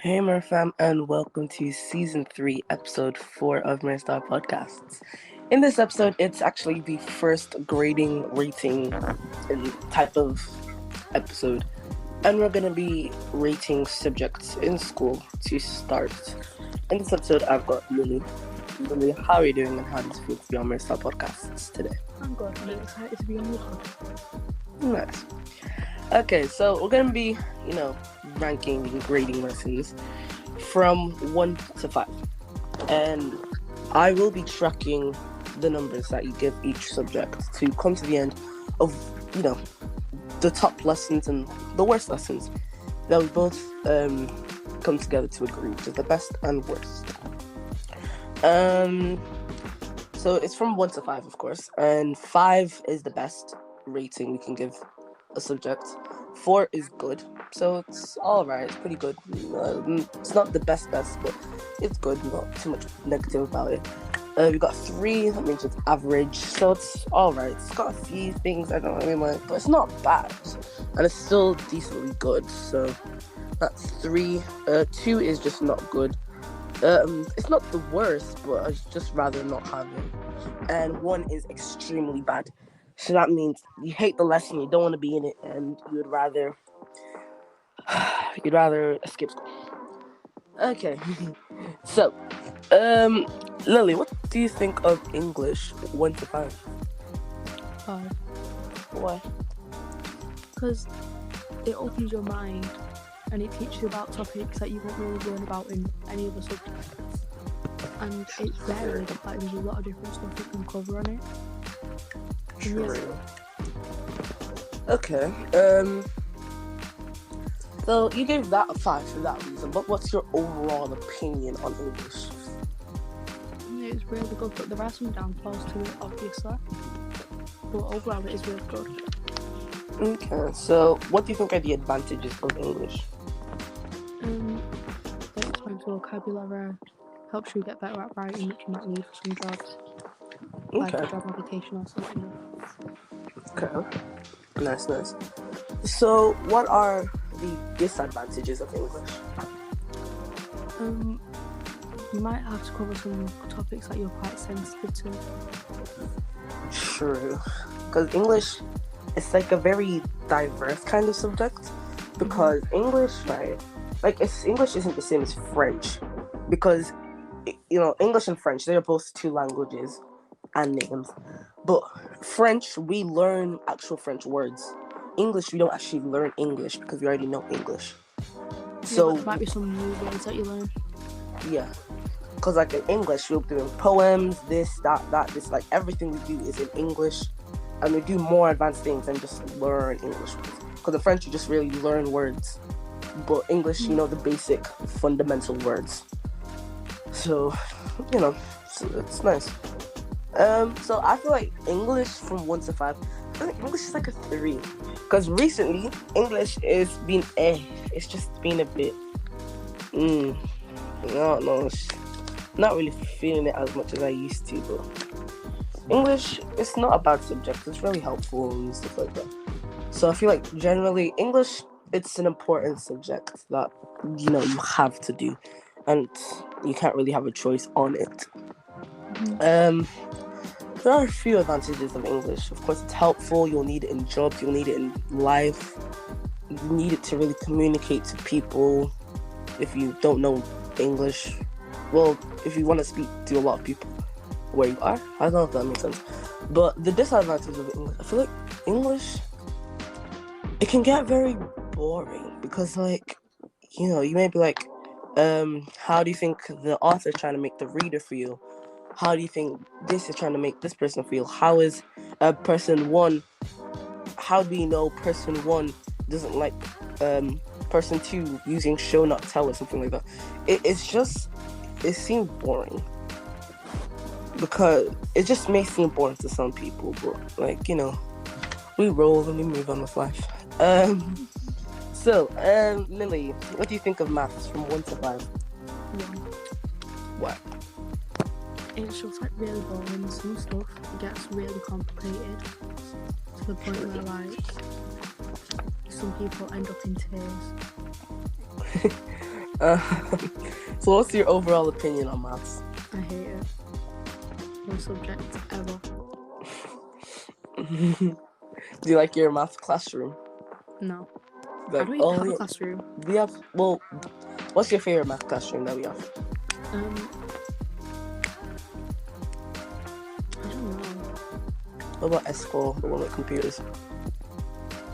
Hey, Fam, and welcome to Season 3, Episode 4 of MiraStar Podcasts. In this episode, it's actually the first grading, rating, and type of episode, and we're going to be rating subjects in school to start. In this episode, I've got Lily. Lily, how are you doing, and how does it feel to be on MiraStar Podcasts today? I'm good. I'm excited to be on the podcast. Nice. Okay, so we're going to be, ranking and grading lessons from 1 to 5. And I will be tracking the numbers that you give each subject to come to the end of, the top lessons and the worst lessons that we both come together to agree, which is the best and worst. So it's from 1 to 5, of course, and 5 is the best rating we can give a subject. 4 is good, so it's alright, it's pretty good. It's not the best, but it's good, not too much negative about it. We got 3, that means it's average, so it's alright. It's got a few things I don't really like, but it's not bad, and it's still decently good, so that's 3. 2 is just not good. It's not the worst, but I'd just rather not have it. And 1 is extremely bad. So that means you hate the lesson, you don't want to be in it, and you'd rather escape school. Okay. So, Lily, what do you think of English 1 to 5? 5. Why? Because it opens your mind and it teaches you about topics that you won't really learn about in any other subjects. And it's varied, like there's a lot of different stuff you can cover on it. True. Okay. So you gave that a 5 for that reason, but what's your overall opinion on English? It's really good, but there are some downfalls to it, obviously. But overall, it is really good. Okay, so what do you think are the advantages of English? It expands your vocabulary, helps you get better at writing, which you might need for some jobs. Like a job application or something. Okay. Nice. So, what are the disadvantages of English? You might have to cover some topics that you're quite sensitive to. True. Because English is like a very diverse kind of subject. Because English, right? English isn't the same as French. Because, English and French, they're both 2 languages and names. But French, we learn actual French words. English, we don't actually learn English because we already know English. So there might be some new words that you learn. Yeah. Because in English, we're doing poems, this, this, everything we do is in English. And we do more advanced things than just learn English words. Because in French, you just really learn words. But English, the basic fundamental words. So, it's nice. So I feel like English from 1 to 5, I think English is like a 3. Because recently, English is being it's just been a bit, I don't know, not really feeling it as much as I used to, but English, it's not a bad subject, it's really helpful and stuff like that. So I feel like generally, English, it's an important subject that, you have to do, and you can't really have a choice on it. There are a few advantages of English. Of course, it's helpful. You'll need it in jobs. You'll need it in life. You need it to really communicate to people if you don't know English. Well, if you want to speak to a lot of people where you are. I don't know if that makes sense. But the disadvantage of English, I feel like English, it can get very boring because, you may be like, how do you think the author is trying to make the reader feel? How do you think this is trying to make this person feel? How is person 1? How do you know person 1 doesn't like person 2 using show not tell or something like that? It seems boring. Because it just may seem boring to some people, but we roll and we move on with life. So, Lily, what do you think of maths from 1 to 5? 1. What? It's just really boring. Some stuff gets really complicated to the point where some people end up in tears. So what's your overall opinion on maths? I hate it. Worst subject ever. Do you like your math classroom? No. Like, I don't even have a classroom. We have, well, what's your favorite math classroom that we have? I don't know. What about S4, the one with computers?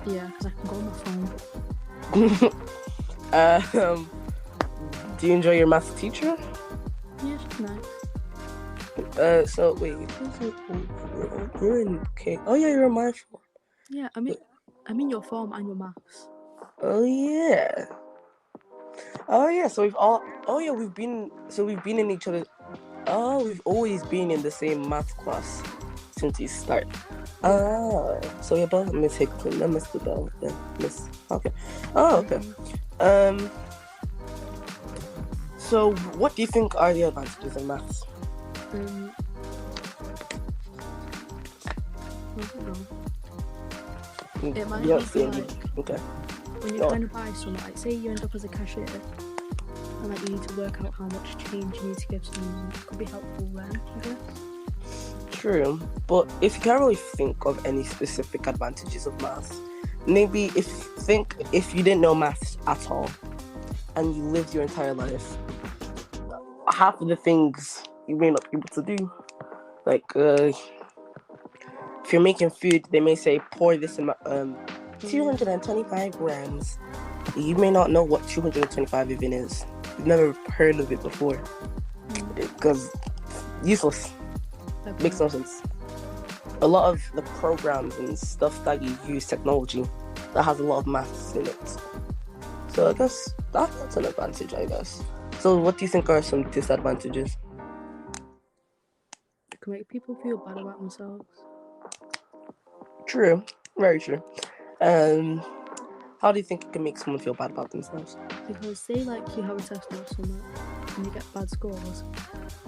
Yeah, because I can go on my phone. Do you enjoy your math teacher? Yeah, she's nice. So wait, you're in K. Oh yeah, you're in my form. Yeah, I'm in your form and your maths. Oh yeah. Oh yeah. So we've been in each other. Oh, we've always been in the same math class since we start. Ah, so you're both Miss Hickman, not Mr. Bell, then Miss. Okay. Oh, okay. So what do you think are the advantages of maths? I don't know. It might be like okay. when you're trying to buy something, like say you end up as a cashier and like you need to work out how much change you need to give someone, it could be helpful then, I guess. True, but if you can't really think of any specific advantages of maths, maybe if you didn't know maths at all and you lived your entire life, half of the things you may not be able to do, like if you're making food, they may say pour this in 225 grams. You may not know what 225 even is. You've never heard of it before because useless. Okay. Makes no sense. A lot of the programs and stuff that you use, technology, that has a lot of maths in it. So I guess that's an advantage, I guess. So what do you think are some disadvantages? It can make people feel bad about themselves. True. Very true. How do you think it can make someone feel bad about themselves? Because say like you have a test or something and you get bad scores,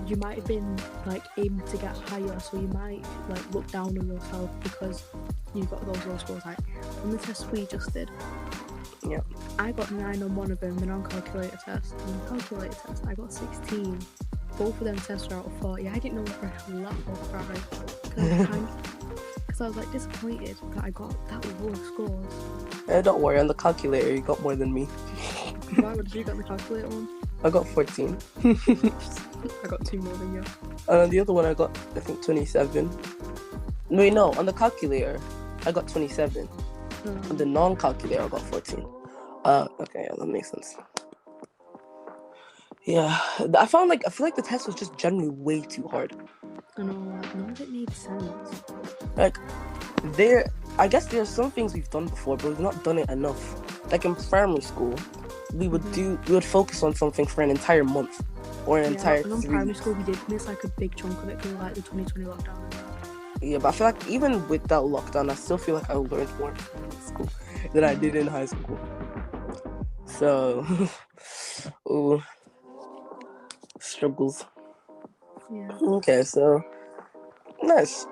you might have been like aiming to get higher, so you might like look down on yourself because you got those low scores. Like on the test we just did, yeah, I got 9 on one of them, the non-calculator test, and the calculator test I got 16. Both of them tests are out of 40. I didn't know whether I should laugh or cry because I was like disappointed that I got that low scores. Don't worry, on the calculator you got more than me. Why? What did you get on the calculator one? I got 14. I got 2 more than you. And on the other one I got, I think, 27. Wait, no, on the calculator I got 27. On the non-calculator I got 14. Okay, yeah, that makes sense. Yeah, I feel like the test was just generally way too hard. I know, like, none of it made sense. Like, I guess there are some things we've done before, but we've not done it enough. Like in primary school, we would focus on something for an entire month or an entire 3 weeks. In primary school, we did miss like a big chunk of it because like the 2020 lockdown and that. Yeah, but I feel like even with that lockdown, I still feel like I learned more in school than I did in high school. So, struggles. Yeah. Okay, so nice.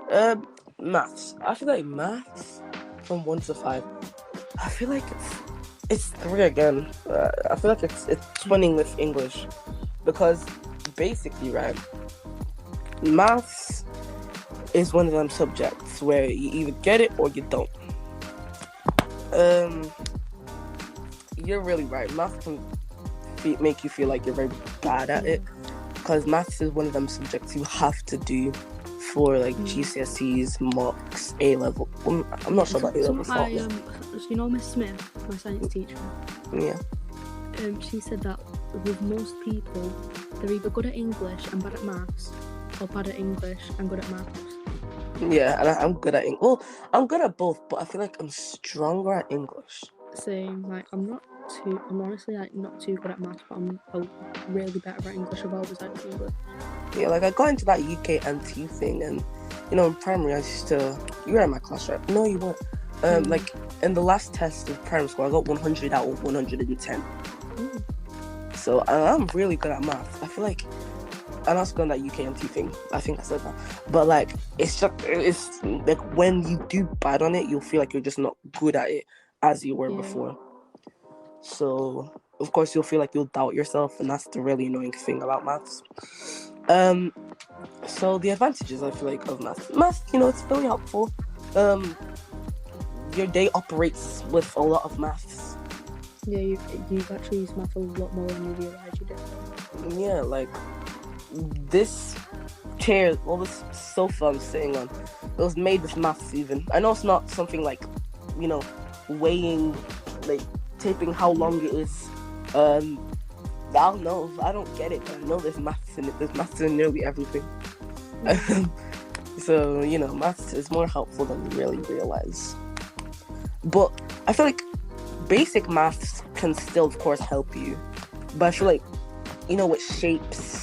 Maths. I feel like maths from 1 to 5. I feel like it's 3 again. I feel like it's twinning with English because basically, right, maths is one of them subjects where you either get it or you don't. You're really right. Maths can make you feel like you're very bad at it because maths is one of them subjects you have to do for like GCSEs, mocks, A-level. I'm not sure about A-level. You know Miss Smith, my science teacher? Yeah. She said that with most people, they're either good at English and bad at maths, or bad at English and good at maths. Yeah, and I'm good at English. Well, I'm good at both, but I feel like I'm stronger at English. Same. Like, I'm honestly like not too good at maths, but I'm really better at English. I've always liked English. Yeah, like I got into that UKMT thing, and you know, in primary I used to. You were in my class, right? No, you weren't. Like in the last test of primary school, I got 100 out of 110. So I'm really good at maths. I feel like I'm not going that UKMT thing. I think I said that, but like it's like when you do bad on it, you'll feel like you're just not good at it as you were before. So of course, you'll feel like you'll doubt yourself, and that's the really annoying thing about maths. So the advantages, I feel like, of math, it's very helpful. Your day operates with a lot of maths. Yeah, you've actually used math a lot more than you realised you did. Yeah, like this chair, well, this sofa I'm sitting on, it was made with maths even. I know it's not something like, weighing, like taping how long it is. I don't know. I don't get it. I know there's maths in it. There's maths in nearly everything. So, maths is more helpful than you really realize. But I feel like basic maths can still, of course, help you. But I feel like, with shapes,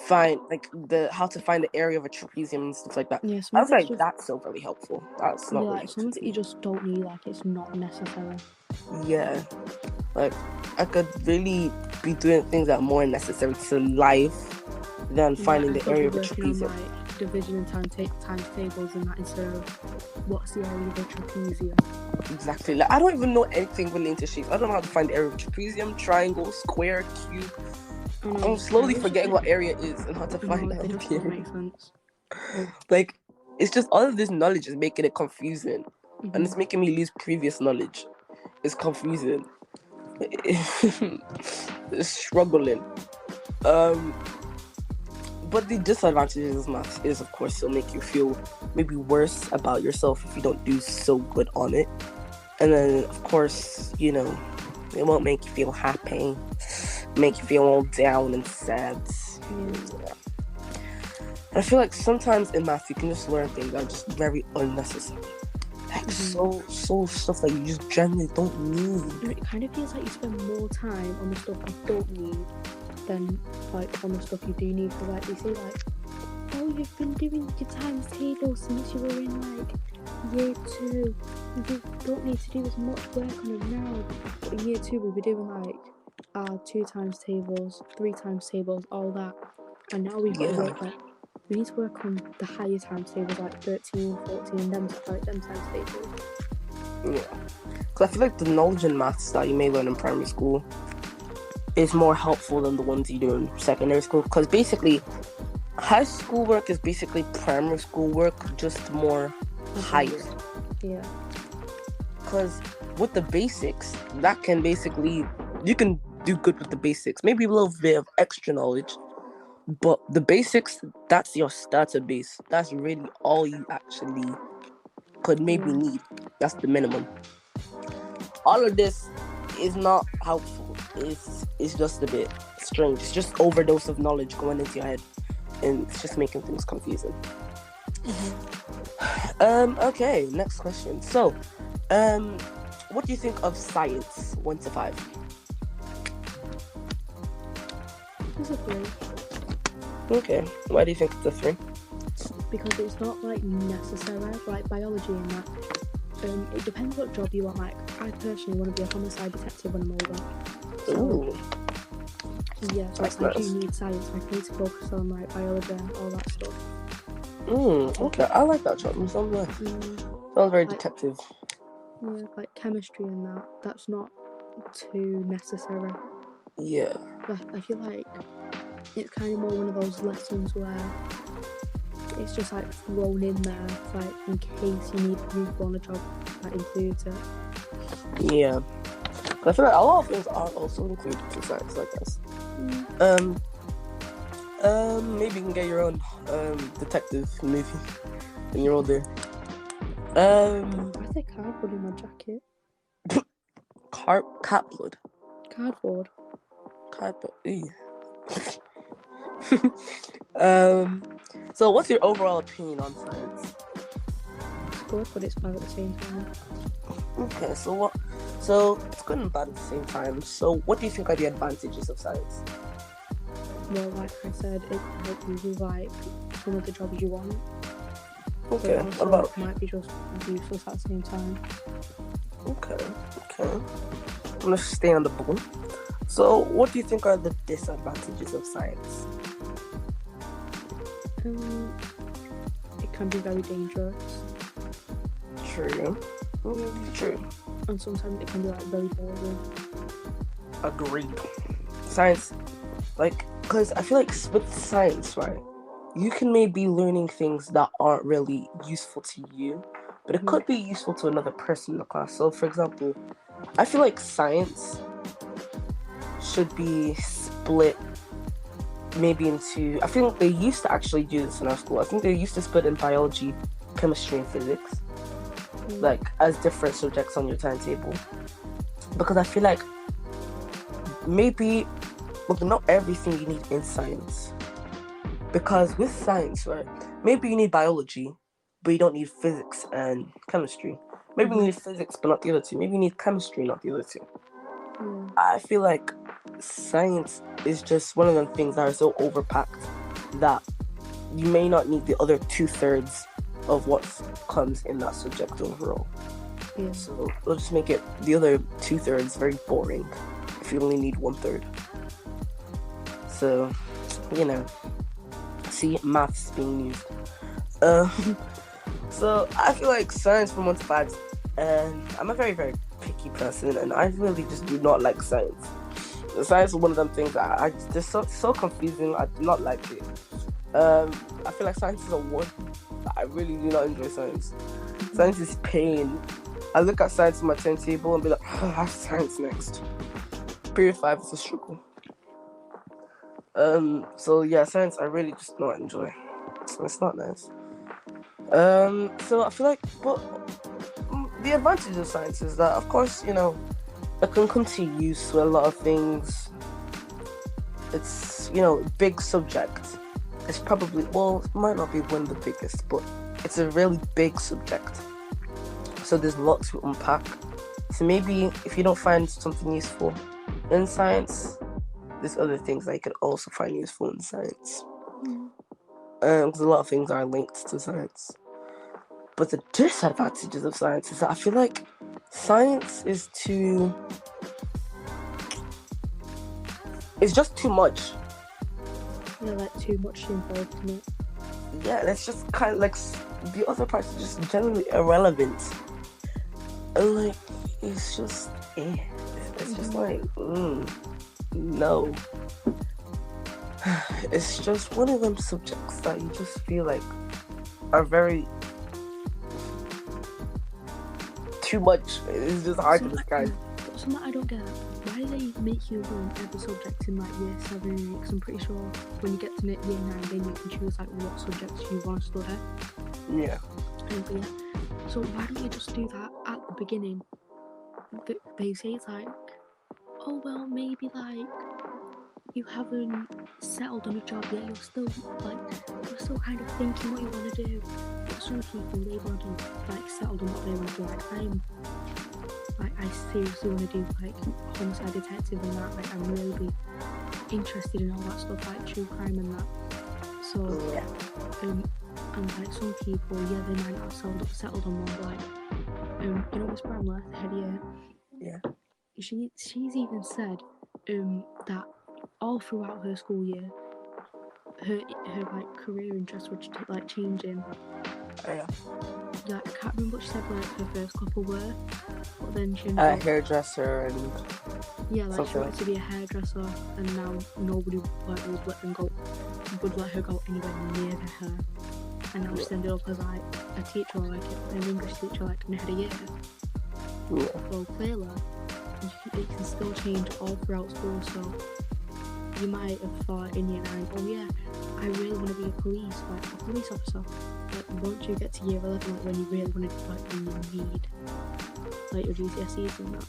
how to find the area of a trapezium and stuff like that. Yeah, I was like, that's so really helpful. That's not really some of it you just don't need, like it's not necessary. Yeah. Like, I could really be doing things that are more necessary to life than finding the area of a trapezium. On, like, division and times tables and that instead of what's the area of a trapezium. Exactly. Like, I don't even know anything relating to shapes. I don't know how to find the area of a trapezium, triangle, square, cube. I'm slowly forgetting what area it is and how to find that. It doesn't make sense. Like, it's just all of this knowledge is making it confusing. Mm-hmm. And it's making me lose previous knowledge. It's confusing. It's struggling. But the disadvantages of maths is, of course, it'll make you feel maybe worse about yourself if you don't do so good on it. And then, of course, it won't make you feel happy, make you feel all down and sad. Yeah. I feel like sometimes in math you can just learn things that are just very unnecessary. Like so stuff that you just generally don't need. It kind of feels like you spend more time on the stuff you don't need than like on the stuff you do need. So like they say like, oh, you've been doing your times table since you were in like year 2. You don't need to do as much work on it now. But in year 2 we'll be doing like 2 times tables, 3 times tables, all that. And now we've got to work like, we need to work on the higher times tables like 13, 14, them times tables. Yeah. Because I feel like the knowledge in maths that you may learn in primary school is more helpful than the ones you do in secondary school. Because basically, high school work is basically primary school work, just more higher. Yeah. Because with the basics, that can basically, you can do good with the basics. Maybe a little bit of extra knowledge. But the basics, that's your starter base. That's really all you actually could maybe need. That's the minimum. All of this is not helpful. It's just a bit strange. It's just overdose of knowledge going into your head, and it's just making things confusing. Okay, next question. So, what do you think of science 1 to 5? It's a 3. Okay, why do you think it's a 3? Because it's not like necessary, like biology and that. It depends what job you want. Like, I personally want to be a homicide detective when I'm older. So, yeah, so I do need science. I need to focus on like biology and all that stuff. Okay, I like that job. Sounds nice. Sounds very detective. Yeah, like chemistry and that. That's not too necessary. Yeah. But I feel like it's kind of more one of those lessons where it's just like thrown in there, like in case you want a job that includes it. Yeah. I feel like a lot of things are also included in science, I guess. Maybe you can get your own detective movie when you're older. I think cardboard in my jacket. Cardboard. Cardboard. So what's your overall opinion on science? It's good, but it's bad at the same time. Okay, so it's good and bad at the same time. So what do you think are the advantages of science? Well, like I said, it can help you with like some of the jobs you want. Okay, but also, what about? It might be just useless at the same time. Okay. I'm gonna stay on the ball. So what do you think are the disadvantages of science? It can be very dangerous. True. True. And sometimes it can be like very boring. Agreed. Science, like, because I feel like with science, right, you can maybe learning things that aren't really useful to you, but it could be useful to another person in the class. So, for example, I feel like science should be split maybe into. I feel like they used to actually do this in our school. I think they used to split in biology, chemistry, and physics, like as different subjects on your timetable. Because I feel like maybe, well, not everything you need in science. Because with science, right, maybe you need biology, but you don't need physics and chemistry. Maybe you need physics, but not the other two. Maybe you need chemistry, not the other two. I feel like science is just one of them things that are so overpacked that you may not need the other 2/3 of what comes in that subject overall. Yeah. So we'll just make it the other 2/3 very boring if you only need 1/3. So, see, maths being used. So I feel like science from 1 to 5, and I'm a very, very picky person, and I really just do not like science. Science is one of them things that I just so confusing. I do not like it. I feel like science is a word. I really do not enjoy science. Science is pain. I look at science on my timetable and be like, oh, I have science next. Period 5 is a struggle. So yeah, science I really just not enjoy. It's not nice. So I feel like, but the advantage of science is that, of course, it can come to use with a lot of things. It's, big subject. It's probably, well, it might not be one of the biggest, but it's a really big subject. So there's lots to unpack. So maybe if you don't find something useful in science, there's other things that you can also find useful in science. Because a lot of things are linked to science. But the disadvantages of science is that I feel like science is it's just too much. Yeah, like too much involved in it. Yeah, it's just kind of like the other parts are just generally irrelevant. And like, it's just, it's just like, no. It's just one of them subjects that you just feel like are very too much. It's just hard to describe. Something I don't get. Why do they make you learn every subject in like year 7? Because I'm pretty sure when you get to year 9, then you can choose like what subjects you want to study. Yeah. So why don't you just do that at the beginning? They say it's like, oh well, maybe like you haven't settled on a job yet. You're still kind of thinking what you want to do. But some people, they've already like settled on what they want to do. Like I seriously want to do like homicide detective and that. Like I'm really interested in all that stuff, like true crime and that. So and like some people, they might not have settled on one. But like Miss Bramley, the head year. Yeah. She's even said that all throughout her school year, her like career interests were like changing. Oh, yeah. Yeah, I can't remember what she said like her first couple were, but then she a hairdresser and like she wanted to be a hairdresser, and now nobody like would let her go anywhere near the hair, and now she's ended up as like a teacher, like an English teacher, like in a year. Yeah. So clearly, it can still change all throughout school. So you might have thought in year 9, oh yeah, I really want to be a police officer. Like once you get to year 11, like when you really want to, like when you need like your GCSEs and that,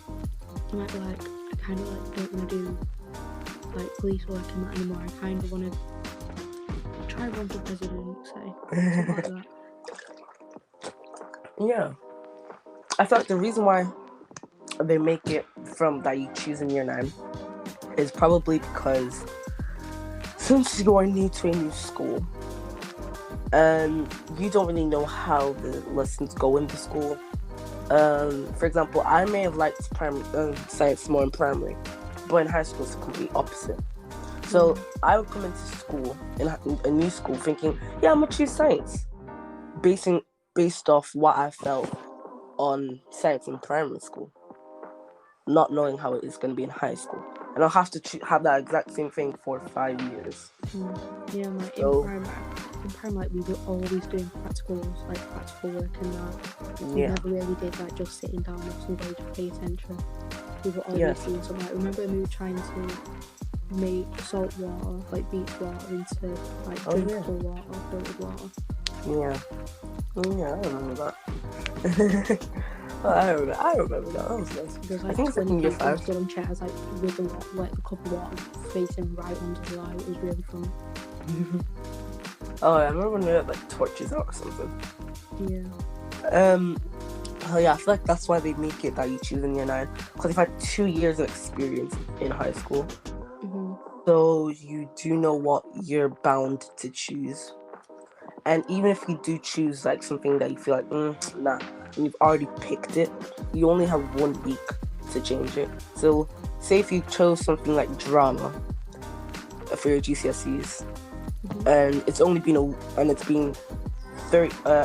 you might be like, I kind of like don't want to do like police work and that anymore. I kind of want to try run for president, say something like that. Yeah, I feel like the reason why they make it from that you choose in year 9 is probably because since you are new to a new school and you don't really know how the lessons go in the school. For example, I may have liked science more in primary, but in high school it's the complete opposite. So I would come into school, in a new school, thinking, yeah, I'm gonna choose science, based off what I felt on science in primary school, not knowing how it is going to be in high school. and I'll have to have that exact same thing for 5 years. Yeah, like So, in primary, like we were always doing practicals, like practical work and that. We yeah. never really did like just sitting down with somebody to pay attention. We were always Yeah. doing something. Like, remember when we were trying to make salt water, like beach water, into like drinkable water, filtered water. Yeah. Yeah, I remember that. I remember that. That was nice. There's like I think it's like in year 5. stood on chairs like with like a cup of water facing right onto the light. It was really fun. Oh, I remember when we had like torches out or something. Yeah. Oh yeah, I feel like that's why they make it that you choose in year 9, because you've had 2 years of experience in high school, so you do know what you're bound to choose. And even if you do choose like something that you feel like nah, and you've already picked it, you only have 1 week to change it. So say if you chose something like drama for your GCSEs, and it's only been a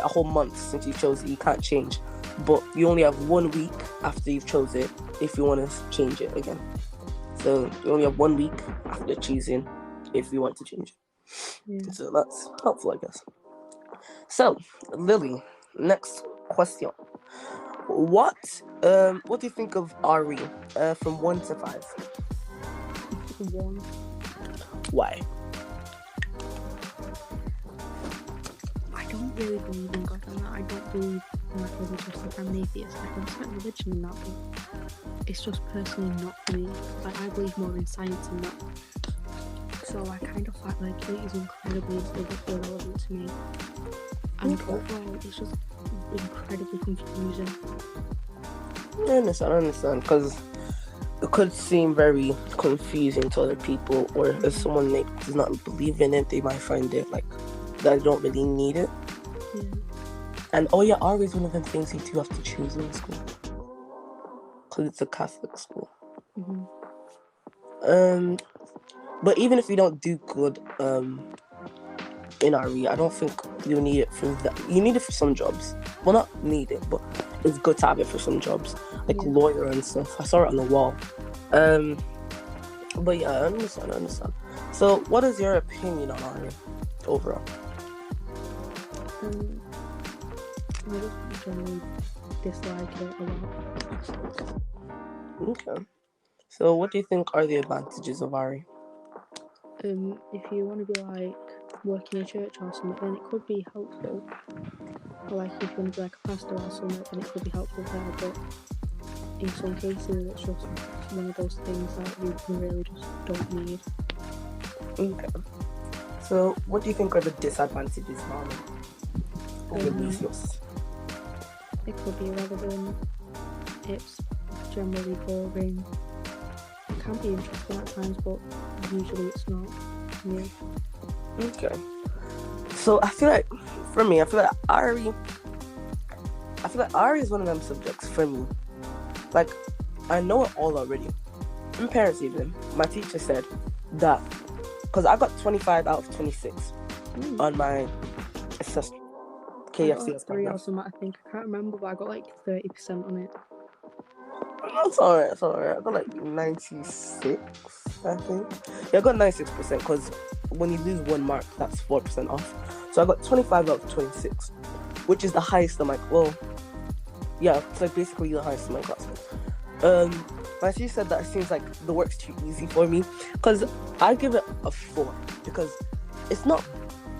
whole month since you chose it, you can't change. But you only have 1 week after you've chose it if you want to change it again. So you only have 1 week after choosing if you want to change it. Yeah. So that's helpful, I guess. So, Lily, next question. What do you think of Ari from 1 to 5? 1. Why? I don't really believe in God and that. I don't believe in like religious, like I'm an atheist. Like I respect religion and that, but it's just personally not for me. Like I believe more in science and that. So I kind of feel like it is incredibly irrelevant to me. And overall, it's just incredibly confusing. I understand, because it could seem very confusing to other people, or if someone does not believe in it, they might find it like that they don't really need it. Yeah. And Ari is one of them things you do have to choose in school, because it's a Catholic school. But even if you don't do good in RE, I don't think you need it for that. You need it for some jobs. Well, not need it, but it's good to have it for some jobs, like lawyer and stuff. I saw it on the wall. But yeah, I understand. So, what is your opinion on RE overall? I just generally dislike it a lot. Okay. So, what do you think are the advantages of RE? If you want to be like working in a church or something, then it could be helpful. Or like if you want to be like a pastor or something, then it could be helpful there. But in some cases, it's just one of those things that you really just don't need. Okay. So, what do you think are the disadvantages, Mom? It could be irrelevant. It's generally boring. It can be interesting at times, but usually it's not. Yeah. Okay. So I feel like RE is one of them subjects for me. Like, I know it all already. In parents even, my teacher said that, because I got 25 out of 26 on my assessment. KFC. I got 3 or something, I think. I can't remember, but I got like 30% on it. That's alright. I got like 96, I think. Yeah, I got 96%, because when you lose 1 mark, that's 4% off. So I got 25 out of 26, which is the highest in my, it's like basically the highest in my class. My teacher said that it seems like the work's too easy for me, because I give it a 4, because it's not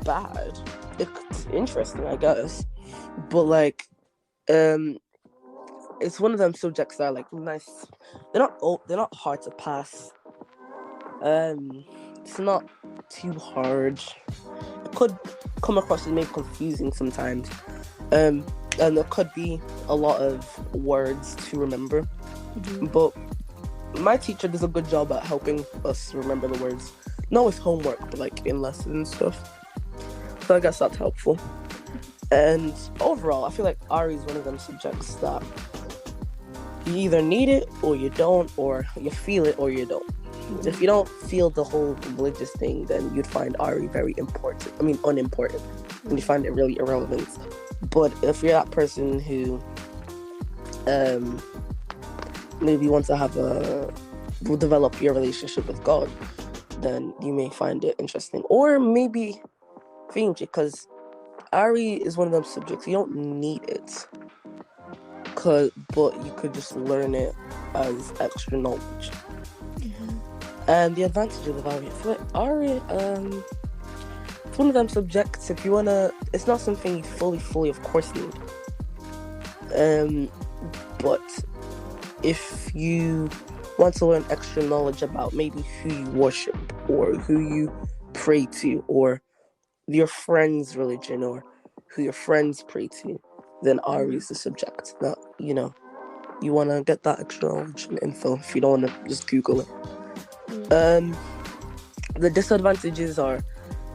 bad. It's interesting, I guess, but like, it's one of them subjects that are like nice. They're not hard to pass. It's not too hard. It could come across as maybe confusing sometimes. And there could be a lot of words to remember. But my teacher does a good job at helping us remember the words. Not with homework, but like in lessons and stuff. So I guess that's helpful. And overall, I feel like RE is one of them subjects that you either need it or you don't, or you feel it or you don't. If you don't feel the whole religious thing, then you'd find RE very unimportant. And you find it really irrelevant. But if you're that person who maybe wants to have a will develop your relationship with God, then you may find it interesting. Or maybe theology, because Ari is one of them subjects you don't need it, but you could just learn it as extra knowledge. And the advantages of Ari, I feel like Ari, it's one of them subjects. If you wanna, it's not something you fully, of course, need. But if you want to learn extra knowledge about maybe who you worship or who you pray to or your friend's religion or who your friends pray to, then Ari is the subject that, you want to get that extra knowledge and info if you don't want to just Google it. The disadvantages are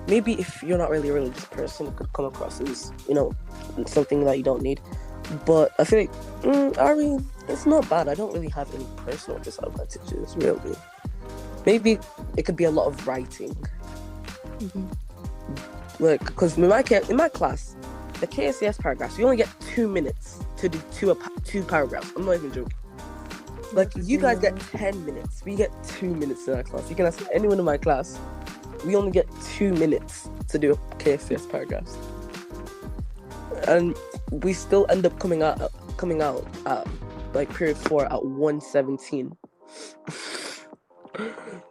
maybe if you're not really a religious person, it could come across as, something that you don't need. But I feel like Ari, it's not bad. I don't really have any personal disadvantages, really. Maybe it could be a lot of writing. Like, because in my class, the KSCS paragraphs, you only get 2 minutes to do two paragraphs. I'm not even joking. Like, you guys get 10 minutes. We get 2 minutes in our class. You can ask anyone in my class. We only get 2 minutes to do KSCS paragraphs. And we still end up coming out at like period 4 at 1:17.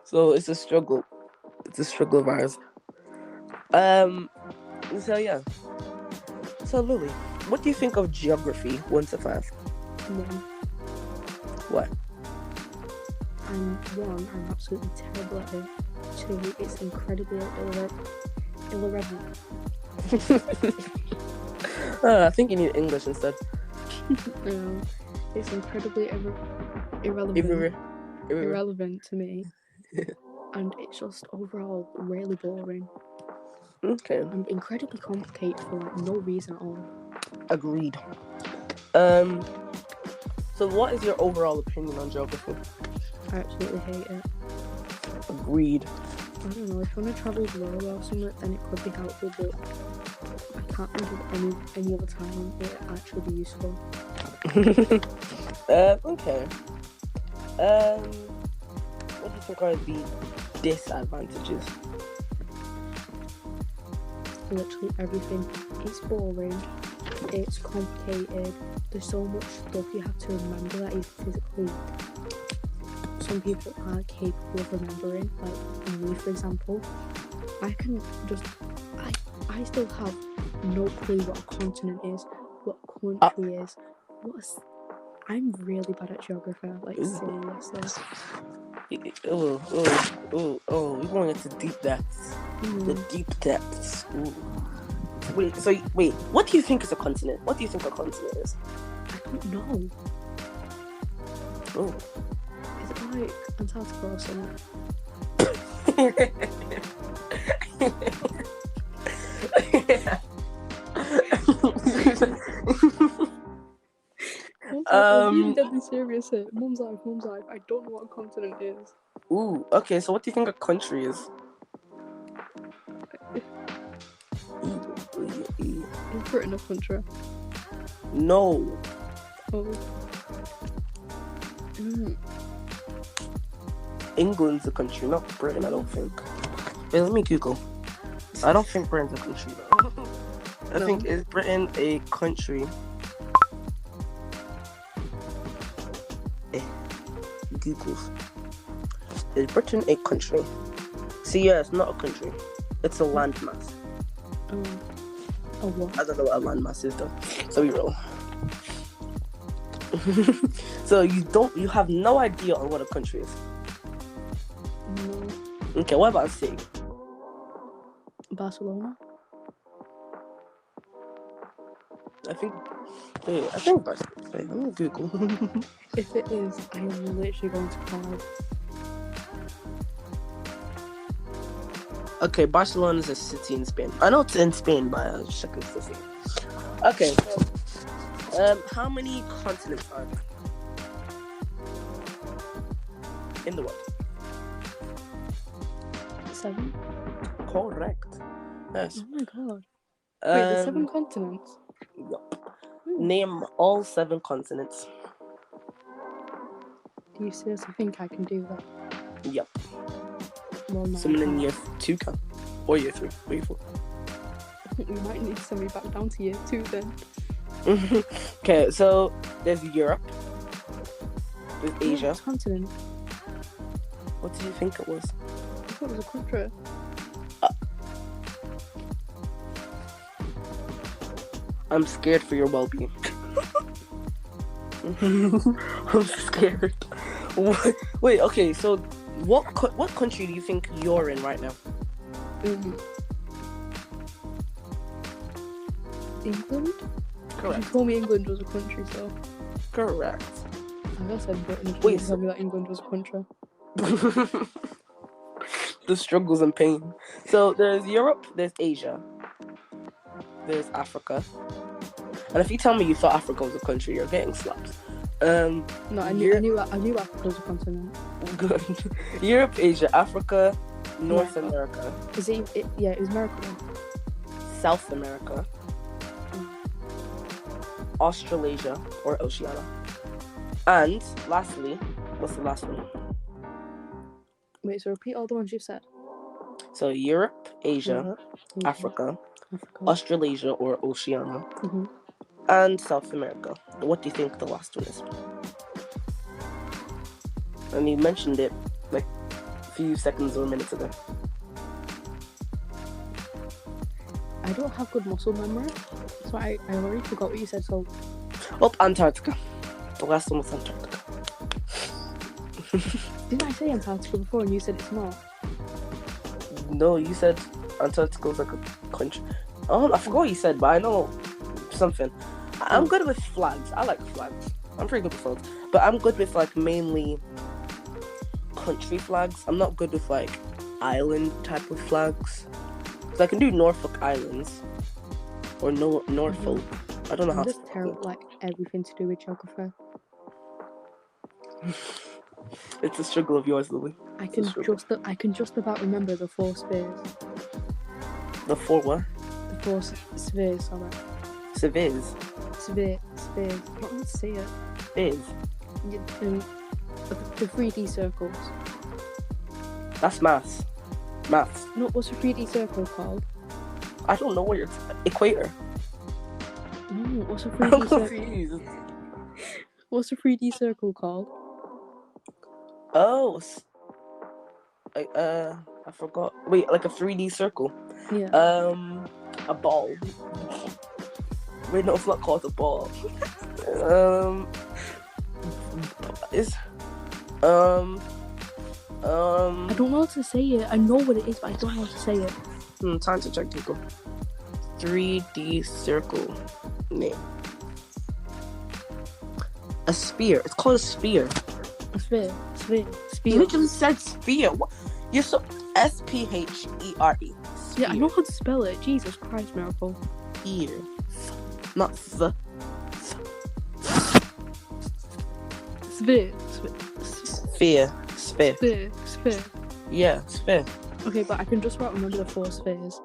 So it's a struggle. It's a struggle of ours. So yeah. So Lily, what do you think of geography 1 to 5? 1. What? I'm absolutely terrible at it. 2, it's incredibly irrelevant. I think you need English instead. No, it's incredibly irrelevant to me. And it's just overall really boring. Okay. And incredibly complicated for no reason at all. Agreed. So what is your overall opinion on geography? I absolutely hate it. Agreed. I don't know, if you want to travel the world or something, then it could be helpful, but I can't think of any other time when it actually be useful. Okay. What do you think are the disadvantages? Literally everything. It's boring. It's complicated. There's so much stuff you have to remember that is physically. Some people aren't capable of remembering. Like me, for example, I still have no clue what a continent is, what a country is. I'm really bad at geography. Like seriously. We're going into deep depths. The deep depths. Ooh. Wait, what do you think is a continent? What do you think a continent is? I don't know. Oh. Is it like Antarctica or something? I'm deadly serious here. Mum's life. I don't know what a continent is. Ooh, okay, so what do you think a country is? Is Britain a country? No. Oh. England's a country, not Britain, I don't think. Wait, let me Google. I don't think Britain's a country, though. I think, is Britain a country? Google. Is Britain a country? See, yeah, it's not a country. It's a landmass. A what? I don't know what a landmass is, though. So we roll. So you have no idea on what a country is? No. Okay, what about a city? Barcelona? I think Barcelona. Wait, let me Google. If it is, I am literally going to cry. Okay, Barcelona is a city in Spain. I know it's in Spain, but I was checking the city. Okay, so how many continents are there in the world? 7? Correct. Yes. Oh my god. Wait, there's 7 continents? Yep. Name all 7 continents. Do you seriously think I can do that? Yep. Well, no. Someone in year 2 can. Or year 3. Or year 4. We might need to send me back down to year 2 then. Okay, so there's Europe. There's Asia. It's continent. What did you think it was? I thought it was a country. I'm scared for your well-being. I'm scared. Wait, okay, so what country do you think you're in right now? England? Correct. You told me England was a country, so... Correct. I guess I'd Britain if you Wait, told me that England was a country. The struggles and pain. So there's Europe, there's Asia, there's Africa. And if you tell me you thought Africa was a country, you're getting slapped. No, I knew Africa was a continent. Good. Europe, Asia, Africa, North America. Is it is America then? South America. Australasia or Oceania. And lastly, what's the last one? Wait, so repeat all the ones you've said. So Europe, Asia, Africa, Australasia or Oceania, and South America. What do you think the last one is? And you mentioned it like a few seconds or minutes ago. I don't have good muscle memory, so I already forgot what you said. So, Antarctica. The last one was Antarctica. Didn't I say Antarctica before and you said it's not? No, you said Antarctica was like a country. I forgot what you said, but I know something. I'm good with flags. I like flags. I'm pretty good with flags. But I'm good with like mainly country flags. I'm not good with like island type of flags. So I can do Norfolk Islands or Norfolk. I don't know how. I'm just terrible like everything to do with geography. It's a struggle of yours, Lily. I can just about remember the 4 spheres. The 4 what? The 4 spheres, sorry. Spheres. Spheres. I don't want to say it. Spheres. The 3D circles. That's maths. Maths. No, what's a 3D circle called? I don't know what you're... Equator. No, what's a I'm 3D circle? confused. What's a 3D circle called? Oh, I forgot. Wait, like a 3D circle. Yeah. A ball. Wait, no, it's not called a ball. I don't know how to say it. I know what it is, but I don't know how to say it. Time to check Google. 3D circle name. A sphere. It's called a sphere. A sphere. You literally said sphere. What? You're so Sphere. Yeah, I know how to spell it. Jesus Christ, Miracle. Sphere. Not the. Sphere. Sphere. Yeah, sphere. Okay, but I can just about remember the 4 spheres.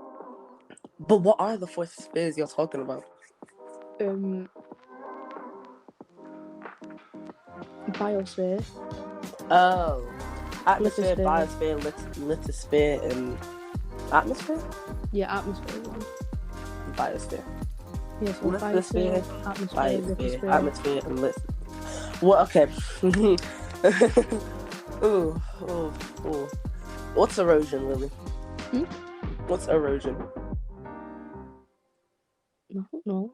But what are the 4 spheres you're talking about? Biosphere. Oh. Atmosphere, Lithosphere. biosphere, lithosphere, and atmosphere? Yeah, atmosphere is one. Biosphere. Yeah, so Lithosphere, atmosphere, atmosphere, and lithosphere. Well, okay. Ooh. What's erosion, Lily? What's erosion? No.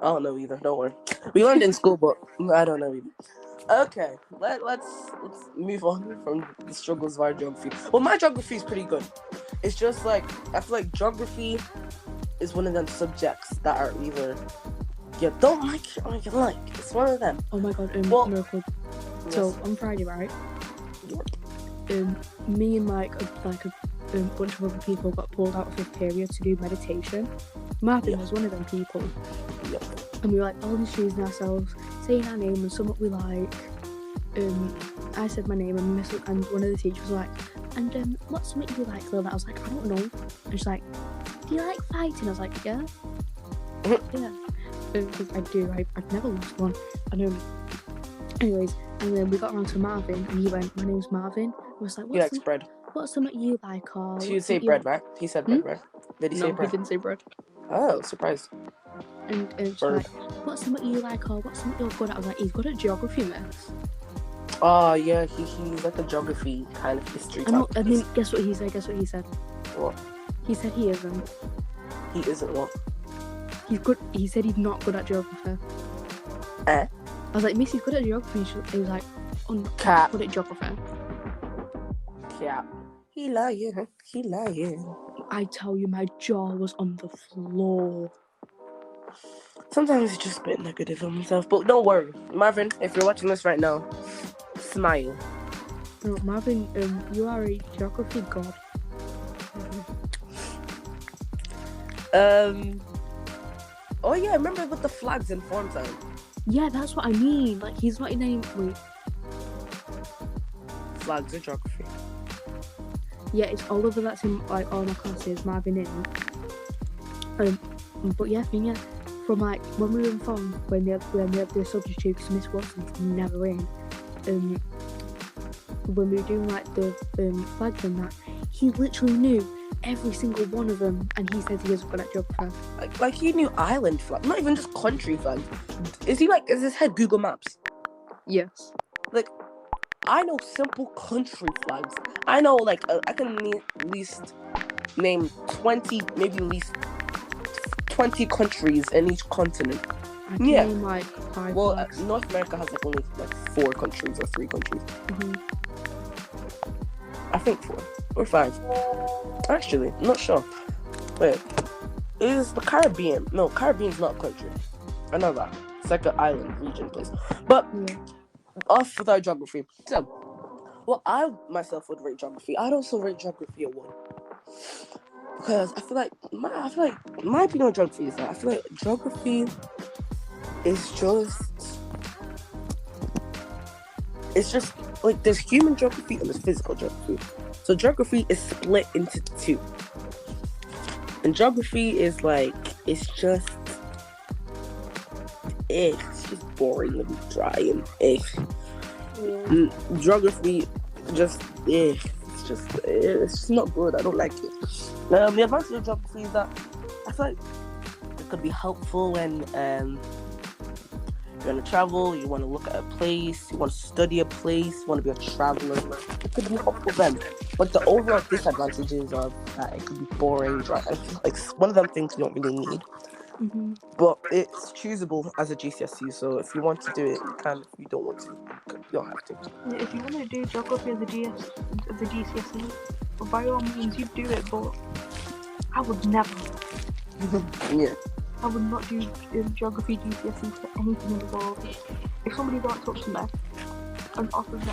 I don't know either. Don't worry. We learned in school, but I don't know either. Okay, let's move on from the struggles of our geography. Well, my geography is pretty good. It's just like I feel like geography is one of them subjects that are either you don't like it or you like. It's one of them. Oh my god, Miracle. Yes. So on Friday, right? Me and like a bunch of other people got pulled out of the period to do meditation. Marvin was one of them people. Yep. And we were like all introducing ourselves, saying our name and something we like. I said my name and one of the teachers was like, and what's something you like, Lil? I was like, I don't know. And she's like, do you like fighting? I was like, yeah. Yeah. Because I do. I've never lost one. And anyways, And then we got around to Marvin, and he went, "My name's Marvin." I was like, He likes bread. "What's something you like?" Or So you'd say bread, right? He said bread, right? Did he say No, bread? he didn't say bread. Oh, surprised. And she's like, "What's something you like?" Or "What's something you're good at?" I was like, "He's good at geography, miss." Oh yeah, he's like a geography kind of history type. And then guess what he said? What? He said he isn't. He isn't what? He's good. He said he's not good at geography. I was like, "Miss, he's good at geography." He was like, "Oh, no, Cap. good at geography." Cap. He lying. I tell you, my jaw was on the floor. Sometimes he's just a bit negative on himself, but don't worry, Marvin. If you're watching this right now, smile. No, Marvin, you are a geography god. Oh yeah, remember with the flags in form time? Yeah, that's what I mean. Like, he's not in any... Wait. Flags of geography. Yeah, it's Oliver that's in, like, all my classes, Marvin in. But yeah, from, like, when we were in form, when they had the substitute, because Miss Watson's never in, when we were doing, like, the flags and that, he literally knew every single one of them, and he says he is good at geography. Like he knew island flag, not even just country flags. Is his head Google Maps? Yes. Like, I know simple country flags. I know, like, I can at least name 20, maybe at least 20 countries in each continent. I can name, like, 5 flags. North America has, like, only, like, 4 countries or 3 countries. Mm-hmm. I think 4 or 5. Actually, I'm not sure. Wait, is the Caribbean? No, Caribbean's not a country. I know that. It's like an island region place. But off with our geography. So, I myself would rate geography. I'd also rate geography a 1. Because I feel like my opinion on geography is that I feel like geography is just like there's human geography and there's physical geography. So geography is split into 2. And geography is like, it's just boring and dry and geography just it's just not good. I don't like it. The advantage of geography is that I feel like it could be helpful when you're going to travel, you want to look at a place, you want to study a place, you want to be a traveler. It could be helpful then. But the overall disadvantages are that it could be boring, dry. Like, one of them things you don't really need. Mm-hmm. But it's choosable as a GCSE, so if you want to do it, you can. If you don't want to, you don't have to. Yeah, if you want to do geography as a GCSE, by all means, you do it, but I would never. Yeah. I would not do geography GCSE for anything in the world. If somebody walked up to me and offered me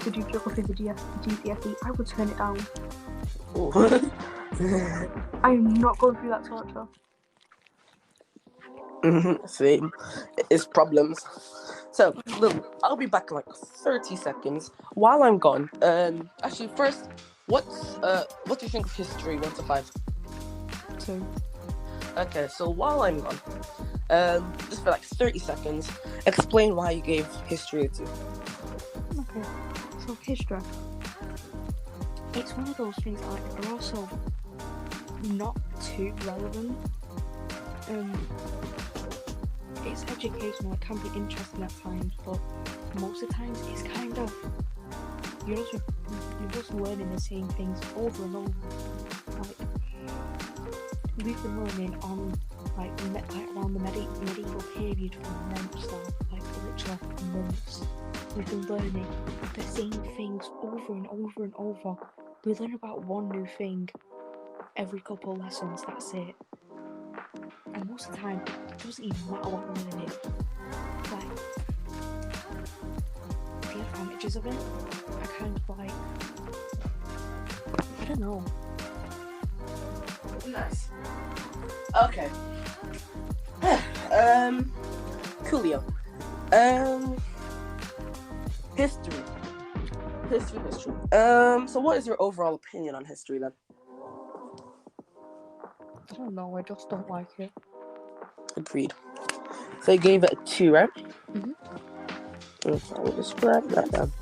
to do geography as a GCSE, I would turn it down. I am not going through that torture. Same. It's problems. So, Lil, I'll be back in like 30 seconds. While I'm gone, actually, first, what do you think of history 1 to 5? 2. Okay, so while I'm gone, just for like 30 seconds, explain why you gave history a 2. Okay, so history, it's one of those things that like, are also not too relevant. It's educational, it can be interesting at times, but most of the times it's kind of, you're just learning the same things over and over. Like, we've been learning on like around the medieval period for months now, like literally months. We've been learning the same things over and over and over. We learn about one new thing every couple of lessons, that's it. And most of the time, it doesn't even matter what we're learning. Like, the advantages of it are kind of like, I don't know. Nice. Okay. Coolio. History. So what is your overall opinion on history then? I don't know, I just don't like it. Agreed. So you gave it a 2, right? Mm-hmm. Okay, I'll just write that down.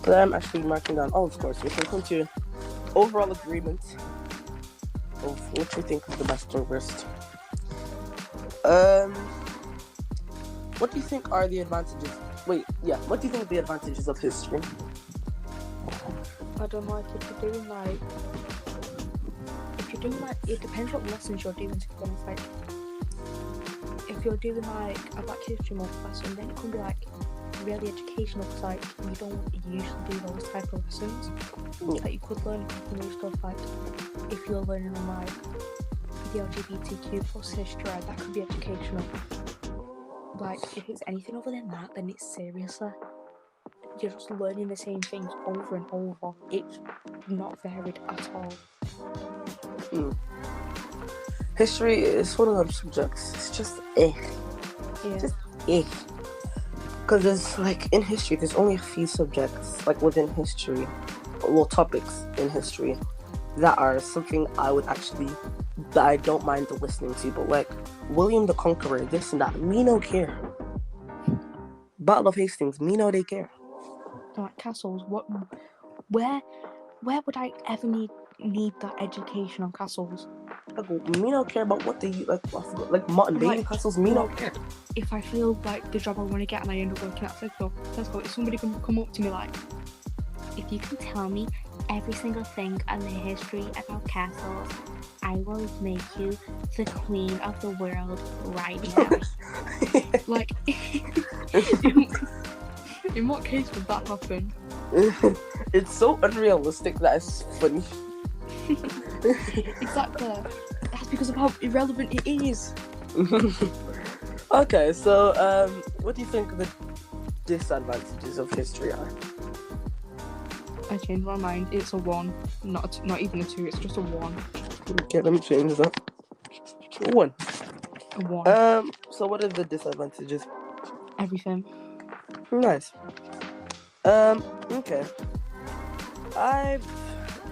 But I'm actually marking down all of course. We can come to overall agreement of what we think is the best or worst. What do you think are the advantages? What do you think are the advantages of history? I don't know if you're doing like, it depends what lessons you're doing, to be honest. Like, if you're doing like a Black History Month lesson, then it can be like really educational, because like you don't usually do those type of lessons. Like, you could learn a couple new stuff, like if you're learning on like the LGBTQ plus history, that could be educational. Like, if it's anything other than that, then it's seriously, you're just learning the same things over and over. It's not varied at all. History is one of them subjects. It's just just because there's like in history, there's only a few subjects like within history, topics in history that are something that I don't mind listening to. But like William the Conqueror, this and that, me no care. Battle of Hastings, me no they care. Like castles, where would I ever need that education on castles? Me no care about what they like modern day castles. Me no care. If I feel like the job I want to get and I end up working at Tesco, if somebody can come up to me like, if you can tell me every single thing on the history about castles, I will make you the queen of the world right now. Like, in what case would that happen? It's so unrealistic that it's funny. Exactly. That's because of how irrelevant it is. Okay, so what do you think the disadvantages of history are? I changed my mind. It's a 1, not even a 2. It's just a 1. Okay, let me change that. 1. A 1. So what are the disadvantages? Everything. Nice. Okay. I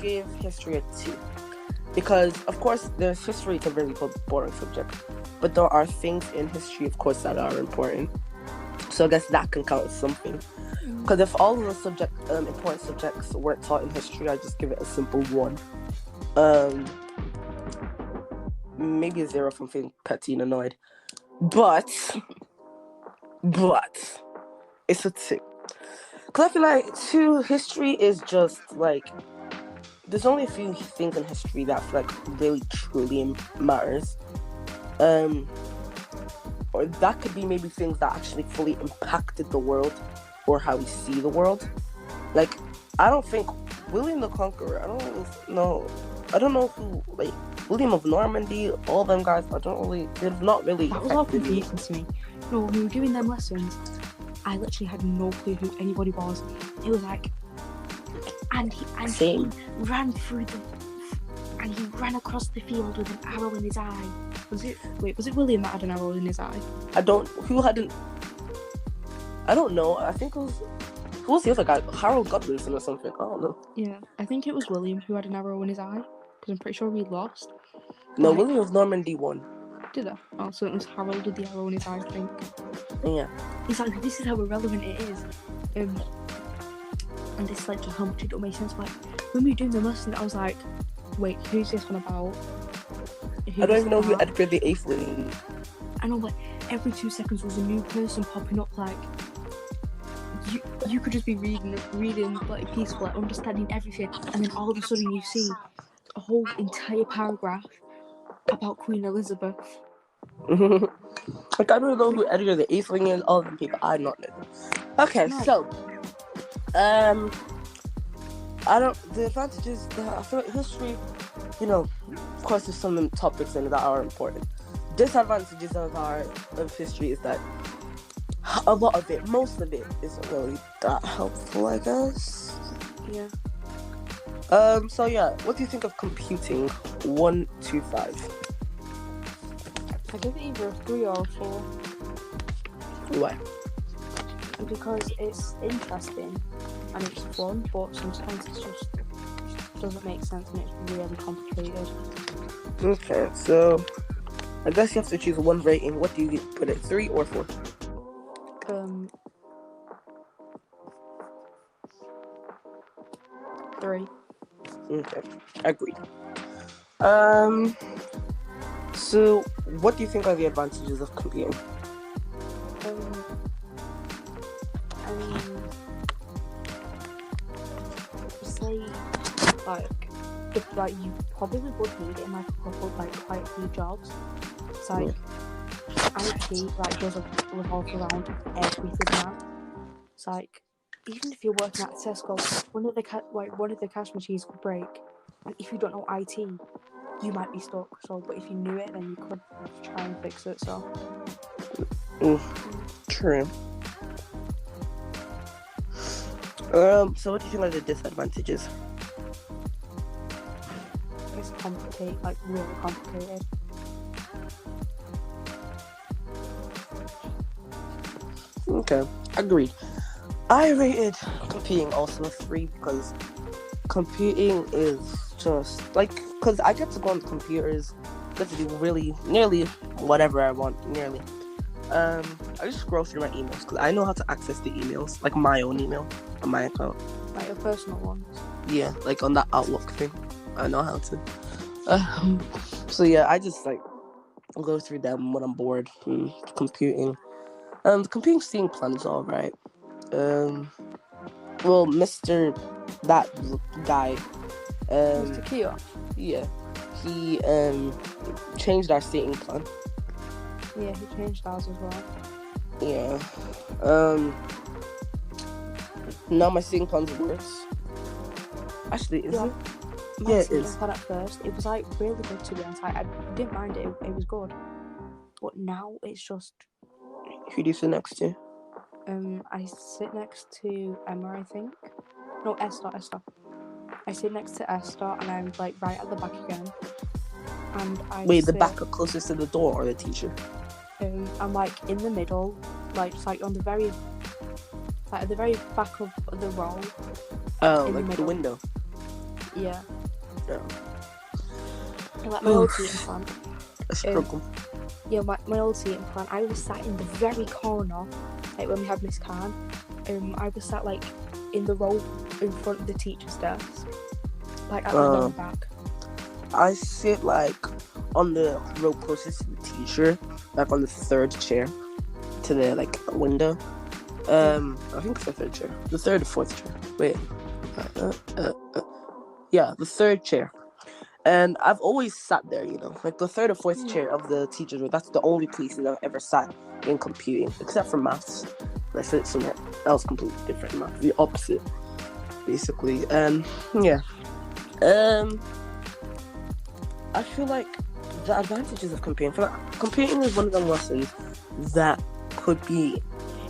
gave history a 2 because, of course, there's history. It's a very boring subject, but there are things in history, of course, that are important. So I guess that can count as something. Because if all of the important subjects weren't taught in history, I just give it a simple 1. Maybe a 0 from feeling petty and annoyed, but it's a 2. Because I feel like 2, history is just like, there's only a few things in history that I feel like really truly matters. Or that could be maybe things that actually fully impacted the world or how we see the world. Like, I don't think William the Conqueror, I don't know who, like, William of Normandy, all them guys, they've not really That was all confusing to me. No, when we were doing them lessons, I literally had no clue who anybody was. It was like, and he ran through and he ran across the field with an arrow in his eye. Was it William that had an arrow in his eye? I don't know. I think it was, who was the other guy? Harold Godwinson or something. I don't know. Yeah, I think it was William who had an arrow in his eye, because I'm pretty sure we lost. No, William of Normandy won. Did I? Oh, so it was Harold with the arrow in his eye, I think. Yeah. It's like, this is how irrelevant it is. And this is like just how much it don't make sense. But when we were doing the lesson, I was like, wait, who's this one about? I don't even know who Edgar the Eighth is. I know, like, every 2 seconds was a new person popping up. Like, you could just be reading like peaceful, like, understanding everything, and then all of a sudden you see a whole entire paragraph about Queen Elizabeth. Like, I don't know who Edgar the Eighth is. All of them people, I don't know. Okay, No. so the advantages that I feel like history, of course there's some topics in it that are important. Disadvantages of history is that a lot of it, most of it, isn't really that helpful, I guess. Yeah. So yeah, what do you think of computing 1 to 5? I give it either a 3 or a 4. Why? Because it's interesting and it's fun, but sometimes it just doesn't make sense and it's really complicated. Okay, so I guess you have to choose one rating. What do you put it, 3 or 4? 3. Okay, agreed. So what do you think are the advantages of computing? I mean, say like you probably would need it in like a couple, like quite a few jobs. It's like IT like does revolve around everything now. It's like even if you're working at Tesco, one of the cash machines could break, and if you don't know IT, you might be stuck. So, but if you knew it, then you could try and fix it. So, True. So what do you think are the disadvantages? it's complicated, like really complicated. Okay, agreed. I rated computing also a 3 because computing is just like, because I get to go on the computers, get to do nearly whatever I want, nearly. I just scroll through my emails because I know how to access the emails, like my own email on my account. Like your personal ones. Yeah, like on that Outlook thing. I know how to. So yeah, I just like go through them when I'm bored. Computing. The computing seeing plan is alright. Well, Mr. that guy. Mr. Kia. Yeah, he changed our seating plan. Yeah, he changed ours as well. Yeah. Now my seating plan's worse. Actually, is it? Yeah, it is. At first, it was like really good to be honest. I didn't mind it. It was good. But now it's just. Who do you sit next to? I sit next to Emma, I think. No, Esther. I sit next to Esther, and I'm like right at the back again. And the back closest to the door or the teacher? I'm like in the middle, like just like on the very, like at the very back of the row. Oh, like the window. Yeah. Yeah. Like my old seating plan. A struggle. Yeah, my old seating plan. I was sat in the very corner, like when we had Miss Khan. I was sat like in the row in front of the teacher's desk, like at the very back. I sit like on the row closest to the teacher, like on the third chair to the like window. I think it's the third chair. The third or fourth chair. Wait. Yeah, the third chair. And I've always sat there, like the third or fourth chair of the teacher's room. That's the only places I've ever sat in computing, except for maths. I sit somewhere else completely different, maths, the opposite, basically. And yeah, I feel like the advantages of computing. Computing is one of the lessons that could be.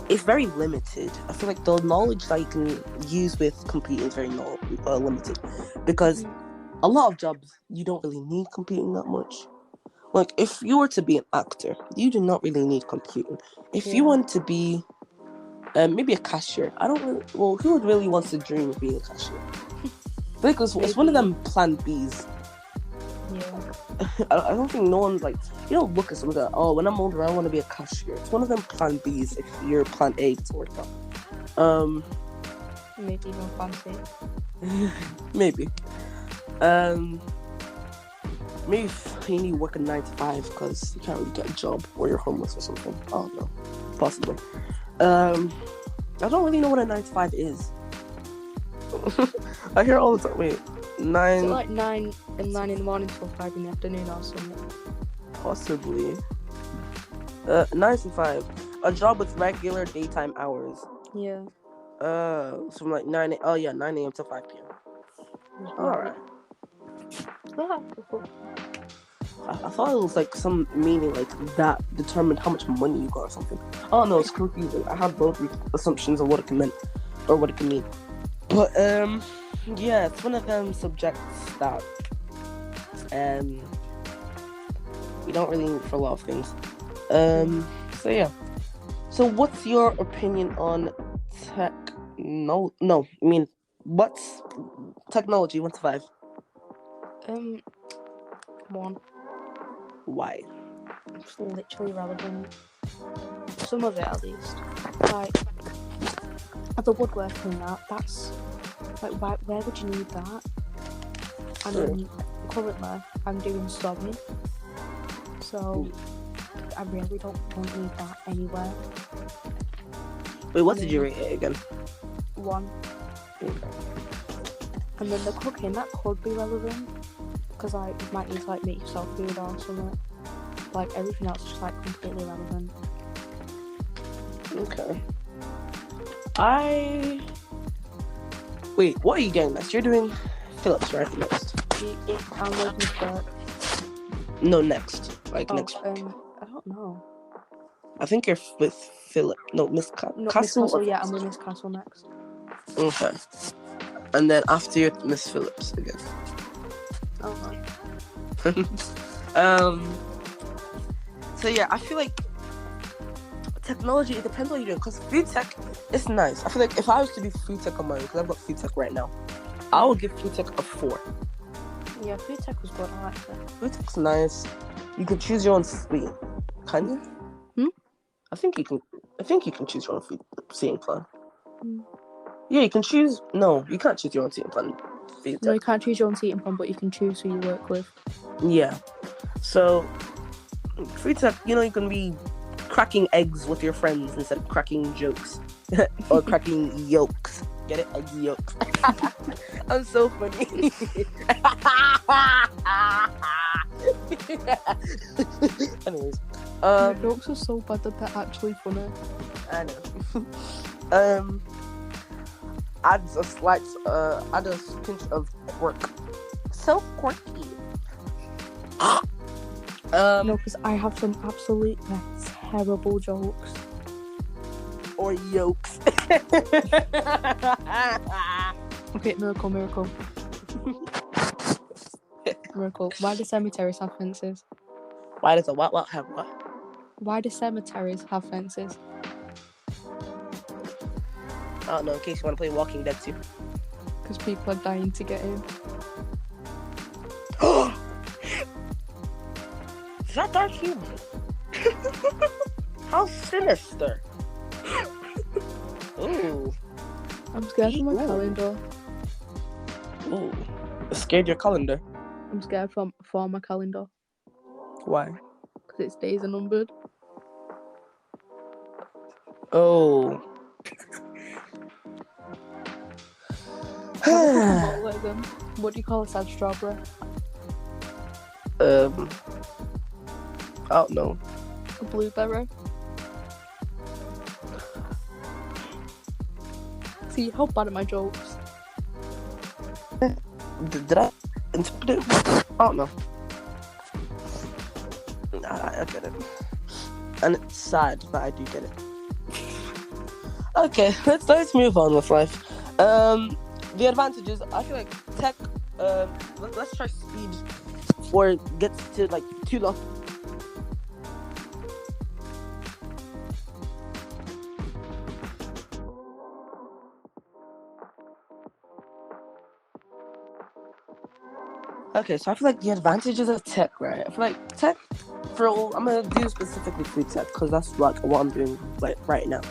It's very limited. I feel like the knowledge that you can use with computing is very limited, because a lot of jobs you don't really need computing that much. Like if you were to be an actor, you do not really need computing. If you want to be maybe a cashier, who would really want to dream of being a cashier? Because it's one of them plan Bs. Yeah. I don't think no one's like, you don't look at someone that, when I'm older I want to be a cashier. It's one of them plan Bs if your plan A doesn't work out. Maybe even fancy. Maybe. Maybe you need to work a 9 to 5 because you can't really get a job or you're homeless or something. I don't know. Possibly. I don't really know what a 9 to 5 is. I hear all the time. Wait, 9. Is it like 9 in the morning till 5 in the afternoon or something? Possibly. 9 to 5. A job with regular daytime hours. Yeah. From like 9 a.m. to 5 p.m. Alright. I thought it was like some meaning like that determined how much money you got or something. Oh no, it's confusing. I have both assumptions of what it can mean or what it can mean. But yeah, it's one of them subjects that we don't really need for a lot of things. So yeah. So what's your opinion on what's technology 1 to 5? 1. Why? It's literally relevant. Some of it at least. Like the woodworking that's Like, where would you need that? And then currently, I'm doing sewing, so I really don't need that anywhere. Wait, what did you rate it again? 1. Okay. And then the cooking, that could be relevant, because like you might need to like make yourself food or something. Like everything else is just like completely irrelevant. Okay. Wait, what are you getting next? You're doing Phillips, right? Next. I'm working for... No, next. Next. I don't know. I think you're with Philip. No, Miss No, Castle. Miss Castle, yeah, I'm with Miss Castle next. Okay. And then after you're Miss Phillips again. Okay. So yeah, I feel like technology, it depends what you're doing, because food tech is nice. I feel like if I was to do food tech on my own, because I've got food tech right now, I would give food tech a 4. Yeah, food tech was good. I liked it. Food tech's nice. You can choose your own seat. Can you? I think you can choose your own seating plan. Yeah, you can choose. No, you can't choose your own seating plan. No, you can't choose your own seating plan, but you can choose who you work with. Yeah. So, food tech, you can be cracking eggs with your friends instead of cracking jokes or cracking yolks. Get it? Egg yolks. I'm so funny. Anyways, Your jokes are so bad that they're actually funny. I know. Adds a pinch of quirk. So quirky. No, because I have some absolutely terrible jokes. Or yolks. Okay, miracle. Miracle. Why do cemeteries have fences? Why does a what have what? Why do cemeteries have fences? I don't know, in case you want to play Walking Dead too. Because people are dying to get in. Is that dark humor? How sinister. Ooh. I'm scared for my calendar. Ooh. Scared your calendar? I'm scared for my calendar. Why? Because its days are numbered. Oh. What do you call a sad strawberry? I don't know. A blueberry. See, how bad are my jokes? Did I interpret it? I don't know. I get it. And it's sad, but I do get it. Okay, let's move on with life. The advantages, I feel like tech, let's try speed before it gets to like too long. Okay, so I feel like the advantages of tech, right? I feel like tech, I'm gonna do specifically food tech because that's like what I'm doing like right now.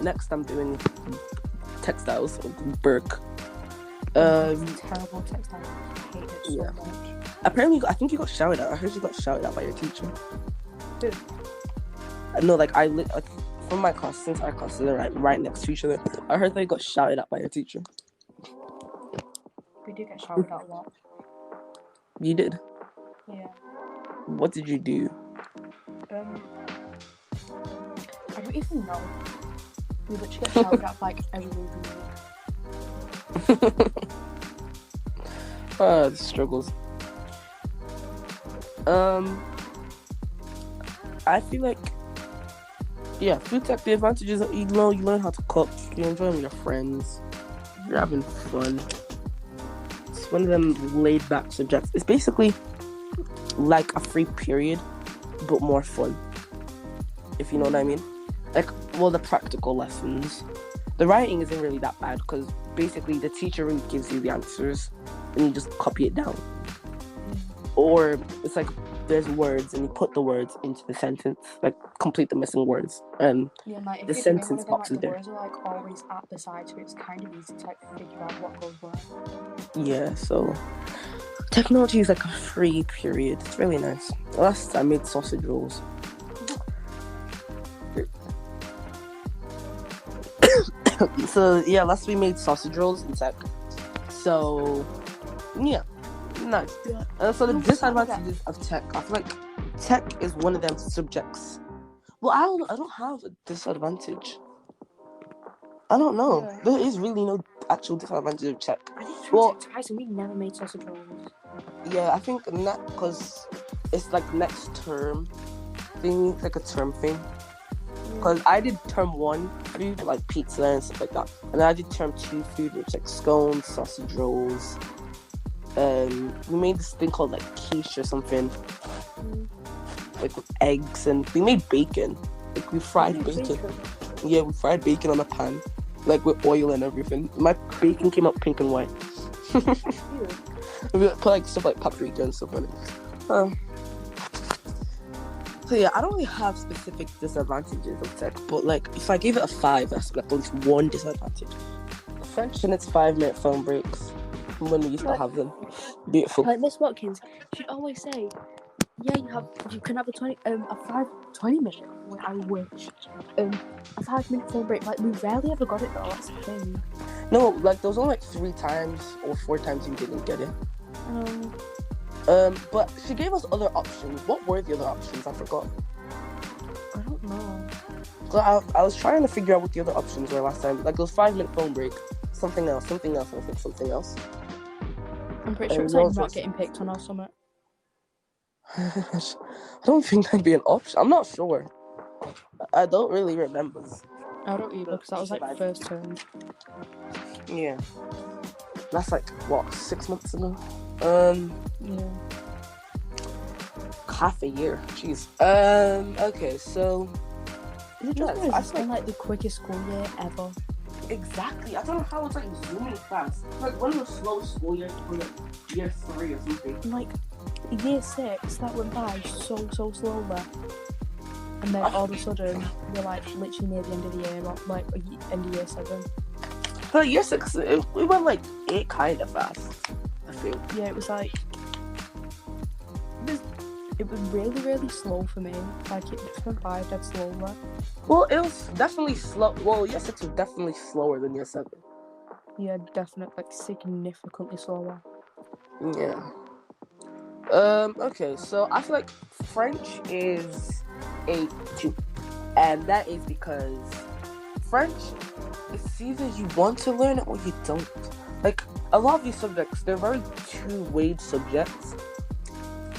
Next, I'm doing textiles, Burke. Terrible textiles. I hate it so much. Apparently, I think you got shouted at. I heard you got shouted at by your teacher. Dude. No, from my class, since our classes are right next to each other, I heard they got shouted at by your teacher. We do get shouted at a lot. You did? Yeah. What did you do? I don't even know. We literally get shouted at like every week. The struggles. I feel like, food tech, the advantages are, you learn how to cook, you enjoy with your friends, you're having fun. It's one of them laid back subjects. It's basically like a free period, but more fun, if you know what I mean. Like, the practical lessons. The writing isn't really that bad because basically the teacher really gives you the answers and you just copy it down. Or it's like there's words and you put the words into the sentence, like complete the missing words, and Yeah, like if the you're doing one sentence of them, box like is the there. words are like always at the side, so it's kind of easy to like figure out what goes where. Yeah, so technology is like a free period. It's really nice. Last I made sausage rolls. So yeah, last we made sausage rolls in tech. So yeah, nice. Yeah. So the disadvantages of tech, I feel like tech is one of them subjects. Well, I don't have a disadvantage. I don't know. Yeah. There is really no actual disadvantage of tech. I did try Well, tech twice and we never made sausage rolls. yeah, I think not because it's like next term thing, like a term thing. Because I did term 1 food, like pizza and stuff like that. And then I did term 2 food, which like scones, sausage rolls. We made this thing called like quiche or something. Like with eggs, and we made bacon. Like we fried bacon. Yeah, we fried bacon on a pan. Like with oil and everything. My bacon came out pink and white. We put like stuff like paprika and stuff on it. So yeah, I don't really have specific disadvantages of tech, but like if I gave it a 5, that's like at least one disadvantage. French and its 5-minute phone breaks when we used to have them. Beautiful. Like Miss Watkins, she'd always say, "Yeah, you can have a 20 minute. I wish, a 5-minute phone break." Like we rarely ever got it though. That's the thing. No, like there was only like 3 times or 4 times you didn't get it. But she gave us other options. What were the other options? I forgot. I don't know. So I was trying to figure out what the other options were last time. Like it was 5-minute phone break, something else, and I think something else. I'm pretty sure it's like not getting picked on or something. I don't think that'd be an option. I'm not sure. I don't really remember. I don't either because that was like first term. Yeah. That's like what, 6 months ago? Yeah. Half a year. Jeez. Okay, so Is it just because it's been like the quickest school year ever? Exactly. I don't know how it's like zooming fast. Like when was slow school year for like year 3 or something. Like year 6, that went by so slowly. And then all of a sudden we're like literally near the end of the year, like end of year 7. But year 6, we went like 8 kind of fast, I feel. Yeah, it was like it was really slow for me. Like it just went by dead slowly. Well, it was definitely slow. Well, year 6 was definitely slower than year 7. Yeah, definitely, like significantly slower. Yeah. Okay, so I feel like French is a 2. And that is because French, it's either you want to learn it or you don't. Like, a lot of these subjects, they're very two-way subjects.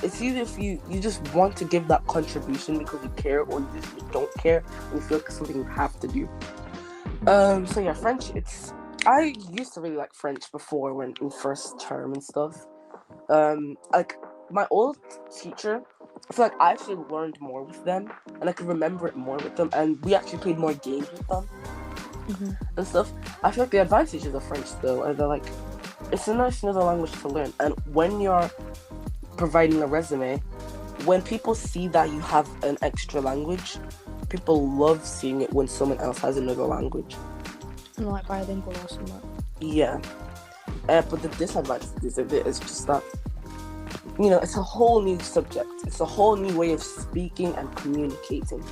It's either if you just want to give that contribution because you care, or you just don't care and you feel like it's something you have to do. So yeah, French, I used to really like French before when in first term and stuff. Like my old teacher, I feel like I actually learned more with them and I could remember it more with them, and we actually played more games with them and stuff. I feel like the advantages of French though are that like it's a nice another language to learn, and when you're providing a resume, when people see that you have an extra language, people love seeing it when someone else has another language. And like bilingual or something. Yeah. But the disadvantages of it is just that, you know, it's a whole new subject. It's a whole new way of speaking and communicating.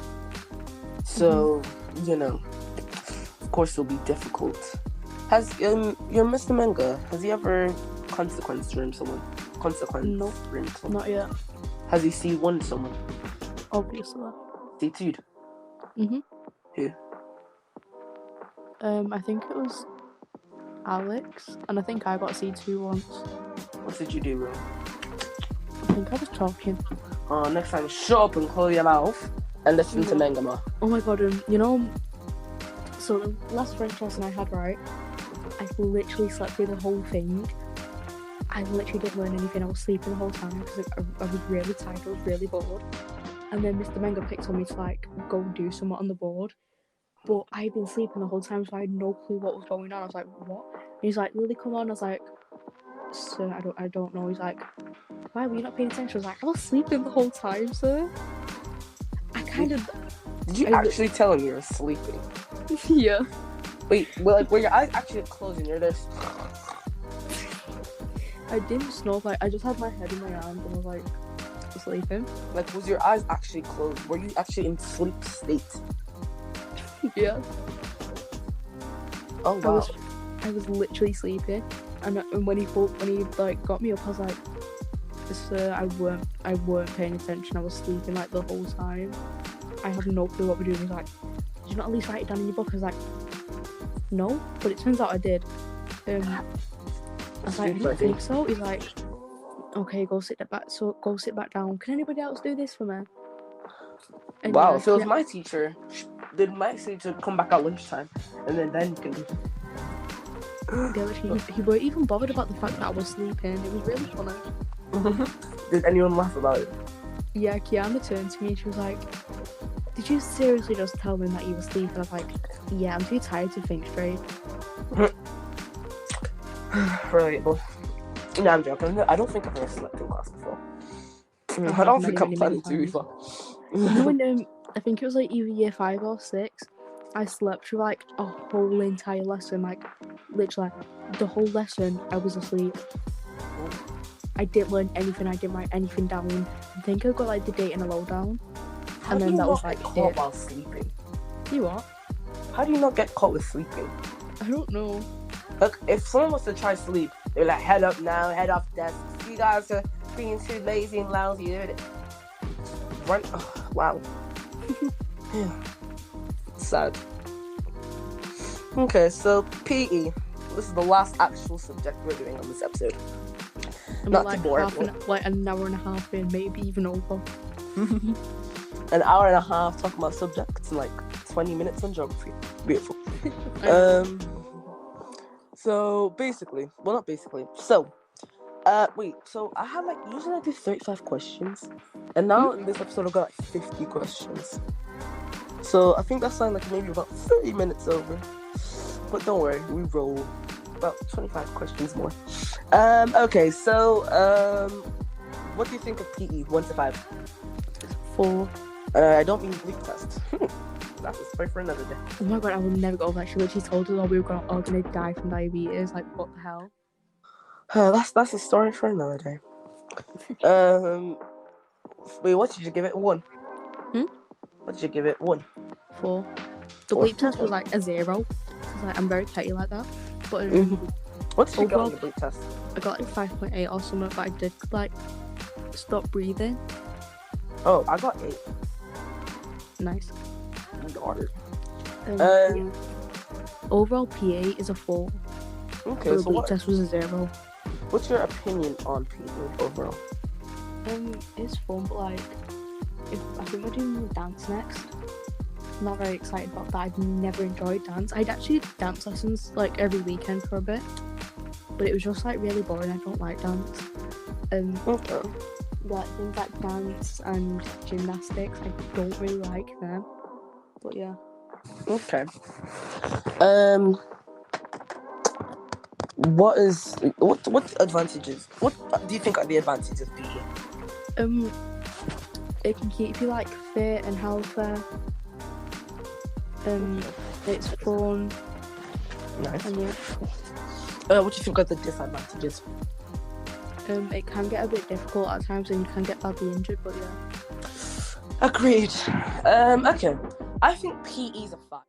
So, you know, of course it'll be difficult. Has your Mr. Menga, has he ever consequence dreamed someone? Nope, not yet. Has he C1'd someone? Obviously. C2'd? Who? I think it was Alex, and I think I got C2 once. What did you do wrong? I think I was talking. Oh, next time, shut up and close your mouth and listen to Mengama. Oh my god, you know, so the last French lesson I had, right, I literally slept through the whole thing. I literally didn't learn anything. I was sleeping the whole time because I was really tired. I was really bored. And then Mr. Menga picked on me to like go do something on the board. But I had been sleeping the whole time, so I had no clue what was going on. I was like, what? And he's like, Lily, come on. I was like, sir, I don't know. He's like, why were you not paying attention? She was like, I was sleeping the whole time, sir. I kind of... Did you actually tell him you were sleeping? Yeah. Wait, well, like, were your eyes actually closed and you're just... I didn't snore, like, I just had my head in my arms and I was like, sleeping. Like, was your eyes actually closed? Were you actually in sleep state? Yeah. Oh, wow. I was literally sleeping, and when he like got me up, I was like, "Sir, I weren't paying attention. I was sleeping like the whole time. I have no clue what we're doing." He's like, "Did you not at least write it down in your book?" I was like, "No," but it turns out I did. I was like, "I didn't think so." He's like, "Okay, go sit back down. Can anybody else do this for me?" And wow, if it was my teacher, then my teacher come back at lunchtime, and then you can do it. He weren't even bothered about the fact that I was sleeping. It was really funny. Did anyone laugh about it? Yeah, Kiana turned to me and she was like, "Did you seriously just tell me that you were sleeping?" I was like, "Yeah, I'm too tired to think straight." Relatable. No, I'm joking. I don't think I've ever slept in class before. I don't think I'm planning to either. You know when I think it was like either year 5 or 6, I slept through like a whole entire lesson, like literally the whole lesson I was asleep. I didn't learn anything, I didn't write anything down. I think I got like the date and a lowdown. How and then that was like caught while sleeping? You what? How do you not get caught with sleeping? I don't know. Look, if someone was to try to sleep, they're like, head up now, head off desk. You guys are being too lazy and lousy. Run. Oh, wow. Yeah. Sad. Okay, so PE. This is the last actual subject we're doing on this episode. Not like to bore like an hour and a half in, maybe even over. An hour and a half talking about subjects and like 20 minutes on geography. Beautiful. So basically, well, not basically. So, so I had like, usually I do 35 questions, and now in this episode I've got like 50 questions. So I think that's like maybe about 30 minutes over. But don't worry, we roll about 25 questions more. Okay, so what do you think of PE 1 to 5? 4. I don't mean bleep test. That's a story for another day. Oh my god, I will never go over that. She literally told us all we were all gonna die from diabetes. Like, what the hell? That's a story for another day. Wait, what did you give it? 1? What did you give it? 1? 4. The bleep test was like a 0. Cause like I'm very petty like that. But what did you get on the bleep test? I got like 5.8 or something, but I did like stop breathing. Oh, I got 8. Nice. Overall PA is a 4. Okay, so the bleep test was a 0. What's your opinion on PE overall? It's fun, but like, I think we're doing dance next. I'm not very excited about that. I've never enjoyed dance. I'd actually dance lessons like every weekend for a bit, but it was just like really boring. I don't like dance. Okay. Like things like dance and gymnastics, I don't really like them. But yeah. Okay. What advantages? What do you think are the advantages of PE? It can keep you like fit and healthy. It's fun. Nice. And yeah. What do you think are the disadvantages? It can get a bit difficult at times and you can get badly injured, but yeah. Agreed. Okay. I think PE's a 5.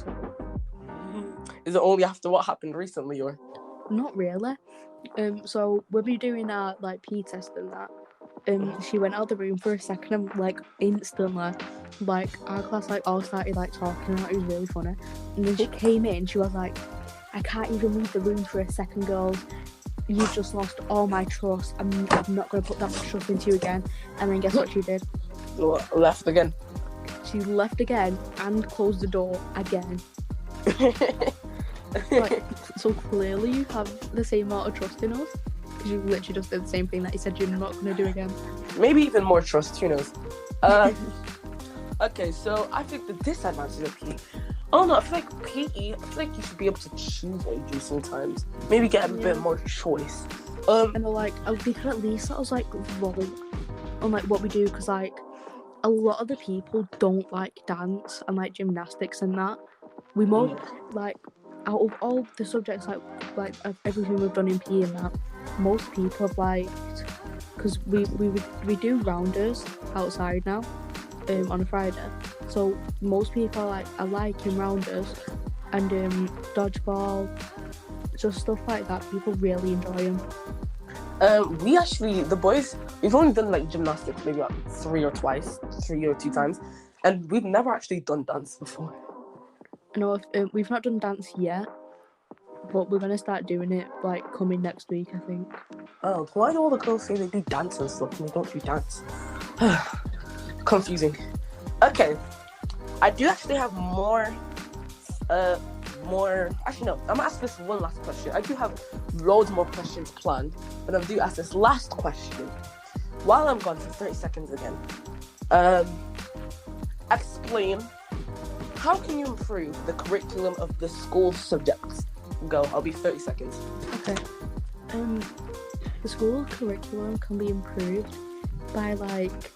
better. Is it only after what happened recently, or? Not really. So when we were doing our like P test and that, she went out of the room for a second and like instantly, like our class like all started like talking and it was really funny. And then she came in, she was like, I can't even leave the room for a second, girls. You've just lost all my trust. I'm not going to put that much trust into you again. And then guess what she did? Left again. She left again and closed the door again. Like, so clearly you have the same amount of trust in us, because you literally just did the same thing that you said you're not going to do again. Maybe even more trust, who knows. Okay, so I think the disadvantages of PE, oh no, I feel like PE, I feel like you should be able to choose what you do sometimes. Maybe get a bit more choice. And like, we could at least let us like vote on like what we do, because like a lot of the people don't like dance and like gymnastics and that. We most like, out of all the subjects like of everything we've done in PE and that, most people have liked, because we do rounders outside now on a Friday, so most people are liking rounders and dodgeball, just stuff like that. People really enjoy them. We actually, the boys, we've only done like gymnastics maybe like 3 or 2 times, and we've never actually done dance before. No, we've not done dance yet, but we're gonna start doing it like coming next week, I think. Oh, why do all the girls say they do dance and stuff and they don't do dance? Confusing. Okay, I do actually have more. Actually, no. I'm gonna ask this one last question. I do have loads more questions planned, but I do ask this last question while I'm gone for 30 seconds again. Explain. How can you improve the curriculum of the school subjects? Go, I'll be 30 seconds. Okay. The school curriculum can be improved by like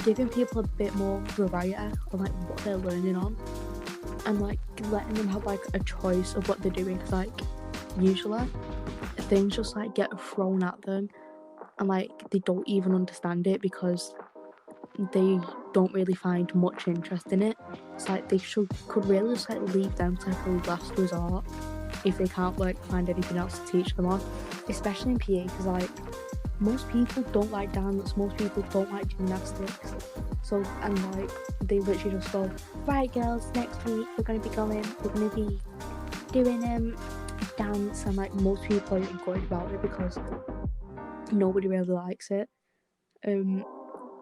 giving people a bit more variety on like what they're learning on, and like letting them have like a choice of what they're doing, because like usually things just like get thrown at them and like they don't even understand it because they don't really find much interest in it. It's like they could really just like leave them to like a last resort if they can't like find anything else to teach them on, especially in PE, because like most people don't like dance, most people don't like gymnastics, so and like they literally just go, right girls, next week we're going to be doing dance, and like most people are encouraged about it because nobody really likes it.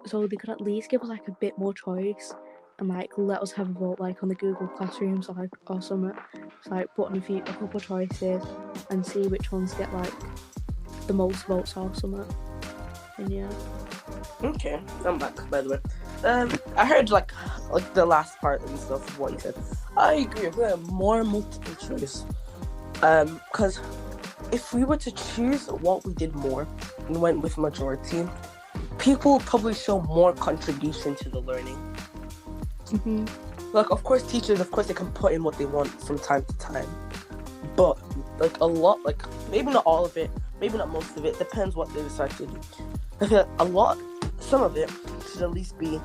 So they could at least give us like a bit more choice and like let us have a vote like on the Google Classrooms or something. So like put on a couple choices and see which ones get like the most votes or something. And yeah. Okay, I'm back by the way. I heard like the last part and stuff of what you said. I agree with more multiple choice. Because if we were to choose what we did more and went with majority, people probably show more contribution to the learning. Mm-hmm. Like, of course, teachers, they can put in what they want from time to time. But, like, a lot, like, maybe not all of it, maybe not most of it, depends what they decide to do. I feel like some of it should at least be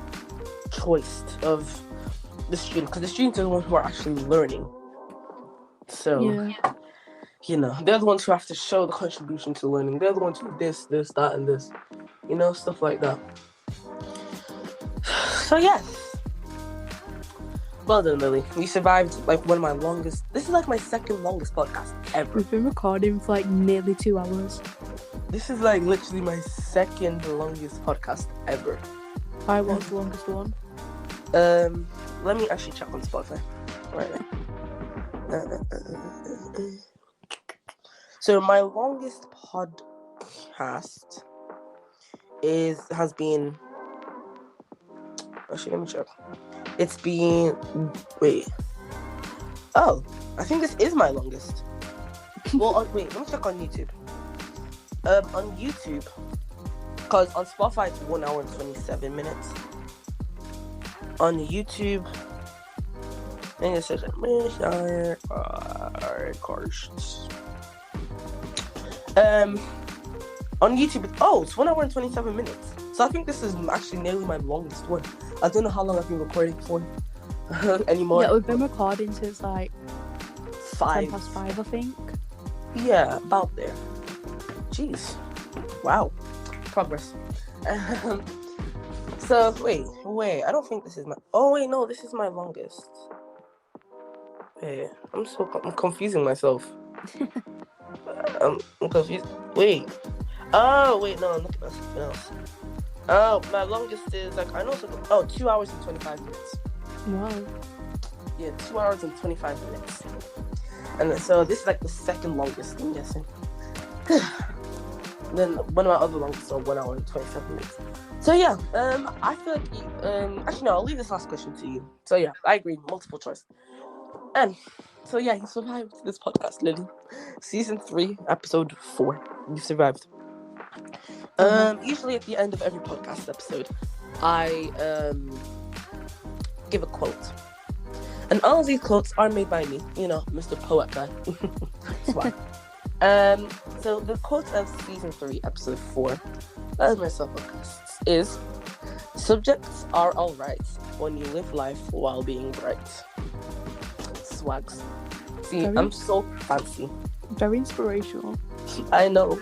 choiced of the student, because the students are the ones who are actually learning. So, you know, they're the ones who have to show the contribution to learning. They're the ones who do this, that, and this. You know, stuff like that. So, yes. Well done, Lily. You survived, like, one of my longest... This is, like, my second longest podcast ever. We've been recording for, like, nearly 2 hours. This is, like, literally my second longest podcast ever. I was the longest one. Let me actually check on Spotify. Right now. So, my longest podcast has been... Actually, let me check. It's been... Wait. Oh, I think this is my longest. Well, wait, let me check on YouTube. On YouTube, because on Spotify it's 1 hour and 27 minutes. On YouTube, I think it says MiraStar Podcasts. On YouTube, it's 1 hour and 27 minutes. So I think this is actually nearly my longest one. I don't know how long I've been recording for. anymore. Yeah, we've been recording since like 5. 5, I think. Yeah, about there. Jeez. Wow. Progress. So, wait. I don't think this is my... Oh, wait, no, this is my longest. Wait, I'm confusing myself. I'm confused. Wait. Oh, wait, no, I'm looking at something else. Oh, my longest is, like, I know something... Oh, 2 hours and 25 minutes. Wow. Yeah, 2 hours and 25 minutes. And so this is, like, the second longest, I'm guessing. Then one of my other longest are 1 hour and 27 minutes. So yeah, I feel like actually no, I'll leave this last question to you. So yeah, I agree, multiple choice. And so yeah, you survived this podcast, Lily. Season 3, episode 4. You survived. Usually at the end of every podcast episode, I give a quote. And all of these quotes are made by me, you know, Mr. Poet Guy. Swag. So the quote of season 3, episode 4, that is MiraStar Podcasts, is subjects are alright when you live life while being bright. Swags. See, I'm so fancy. Very inspirational. I know.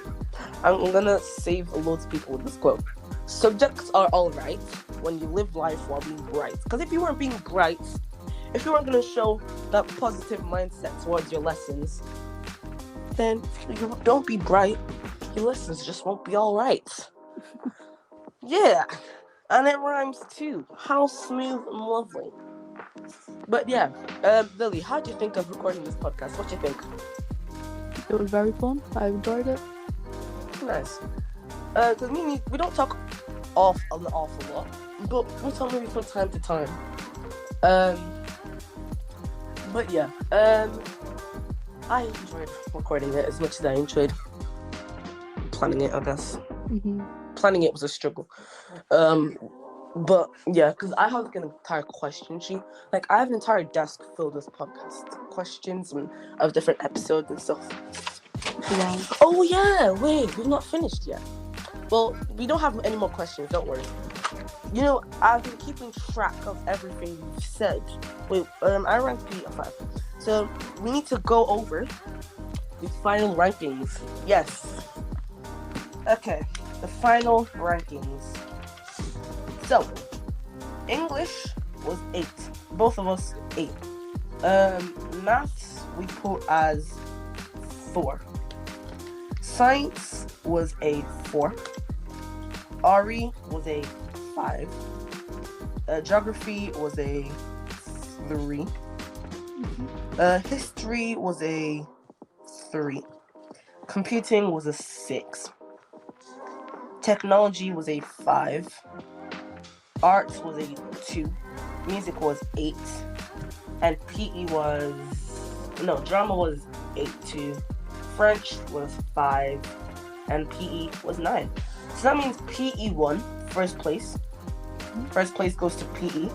I'm gonna save loads of people with this quote. Subjects are alright when you live life while being bright. Because if you weren't being bright, if you weren't gonna show that positive mindset towards your lessons, then if you don't be bright, your lessons just won't be alright. Yeah. And it rhymes too. How smooth and lovely. But yeah, Lily, how do you think of recording this podcast? What do you think? It was very fun. I enjoyed it. Nice. Because we don't talk an awful lot, but we talk maybe from time to time. But yeah, I enjoyed recording it as much as I enjoyed planning it, I guess. Mm-hmm. Planning it was a struggle. But yeah, because I have like an entire question sheet. Like I have an entire desk filled with podcast questions and of different episodes and stuff. Wow. Oh yeah, wait, we've not finished yet. Well, we don't have any more questions, don't worry. You know, I've been keeping track of everything you've said. Wait, I ranked P at 5. So we need to go over the final rankings. Yes. Okay, the final rankings. So, English was 8. Both of us 8. Maths we put as 4. Science was a 4. RE was a 5. Geography was a 3. History was a 3. Computing was a 6. Technology was a 5. Arts was a 2. Music was 8. And drama was 8 too. French was 5. And PE was 9. So that means PE won first place. First place goes to PE.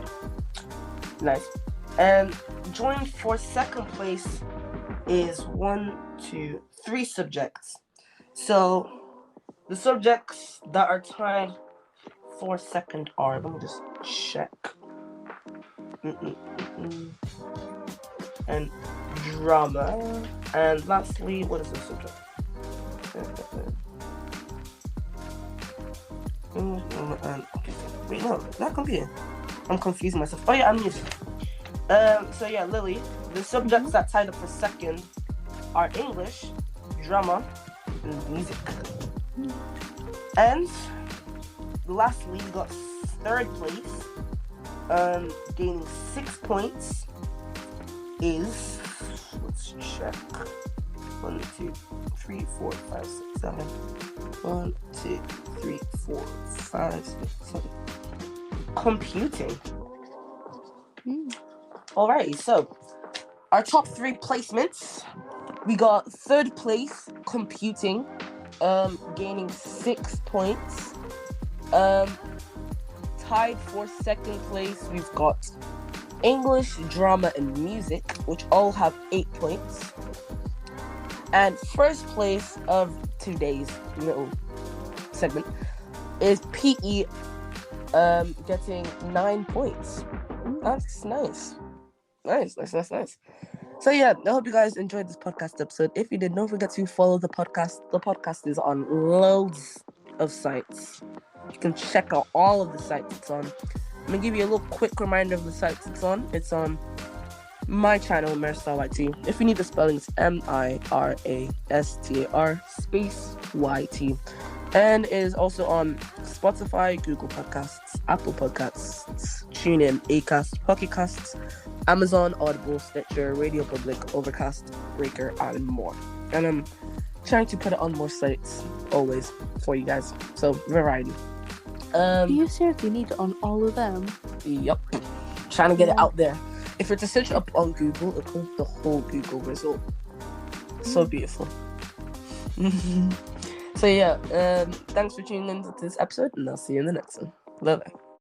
Nice. And joined for second place is 3 subjects. So the subjects that are tied for second are, let me just check. And drama. And lastly, what is the subject? Wait, no, that computer. I'm confusing myself. Oh yeah, I'm music. So yeah, Lily, the subjects that tied up for second are English, drama, and music. And lastly, you got third place, gaining 6 points is, let's check. 1, 2, 3, 4, 5, 6, 7. 1, 2, 3, 4, 5, 6, 7. Computing. Alrighty, so our top 3 placements. We got third place, computing, gaining 6 points. Tied for second place, we've got English, drama, and music, which all have 8 points. And first place of today's little segment is PE getting 9 points. That's nice. Nice. So yeah, I hope you guys enjoyed this podcast episode. If you did, don't forget to follow the podcast. The podcast is on loads of sites. You can check out all of the sites it's on. I'm gonna give you a little quick reminder of the sites it's on. It's on my channel, MiraStar YT. If you need the spelling, it's MIRASTAR space YT. And it is also on Spotify, Google Podcasts, Apple Podcasts, TuneIn, Acast, Pocket Casts, Amazon, Audible, Stitcher, Radio Public, Overcast, Breaker, and more. And I'm trying to put it on more sites always for you guys. So variety. Do you seriously need it on all of them? Yup. Trying to get it out there. If it's a search up on Google, it'll come the whole Google result. So beautiful. So yeah, thanks for tuning in to this episode, and I'll see you in the next one. Bye bye.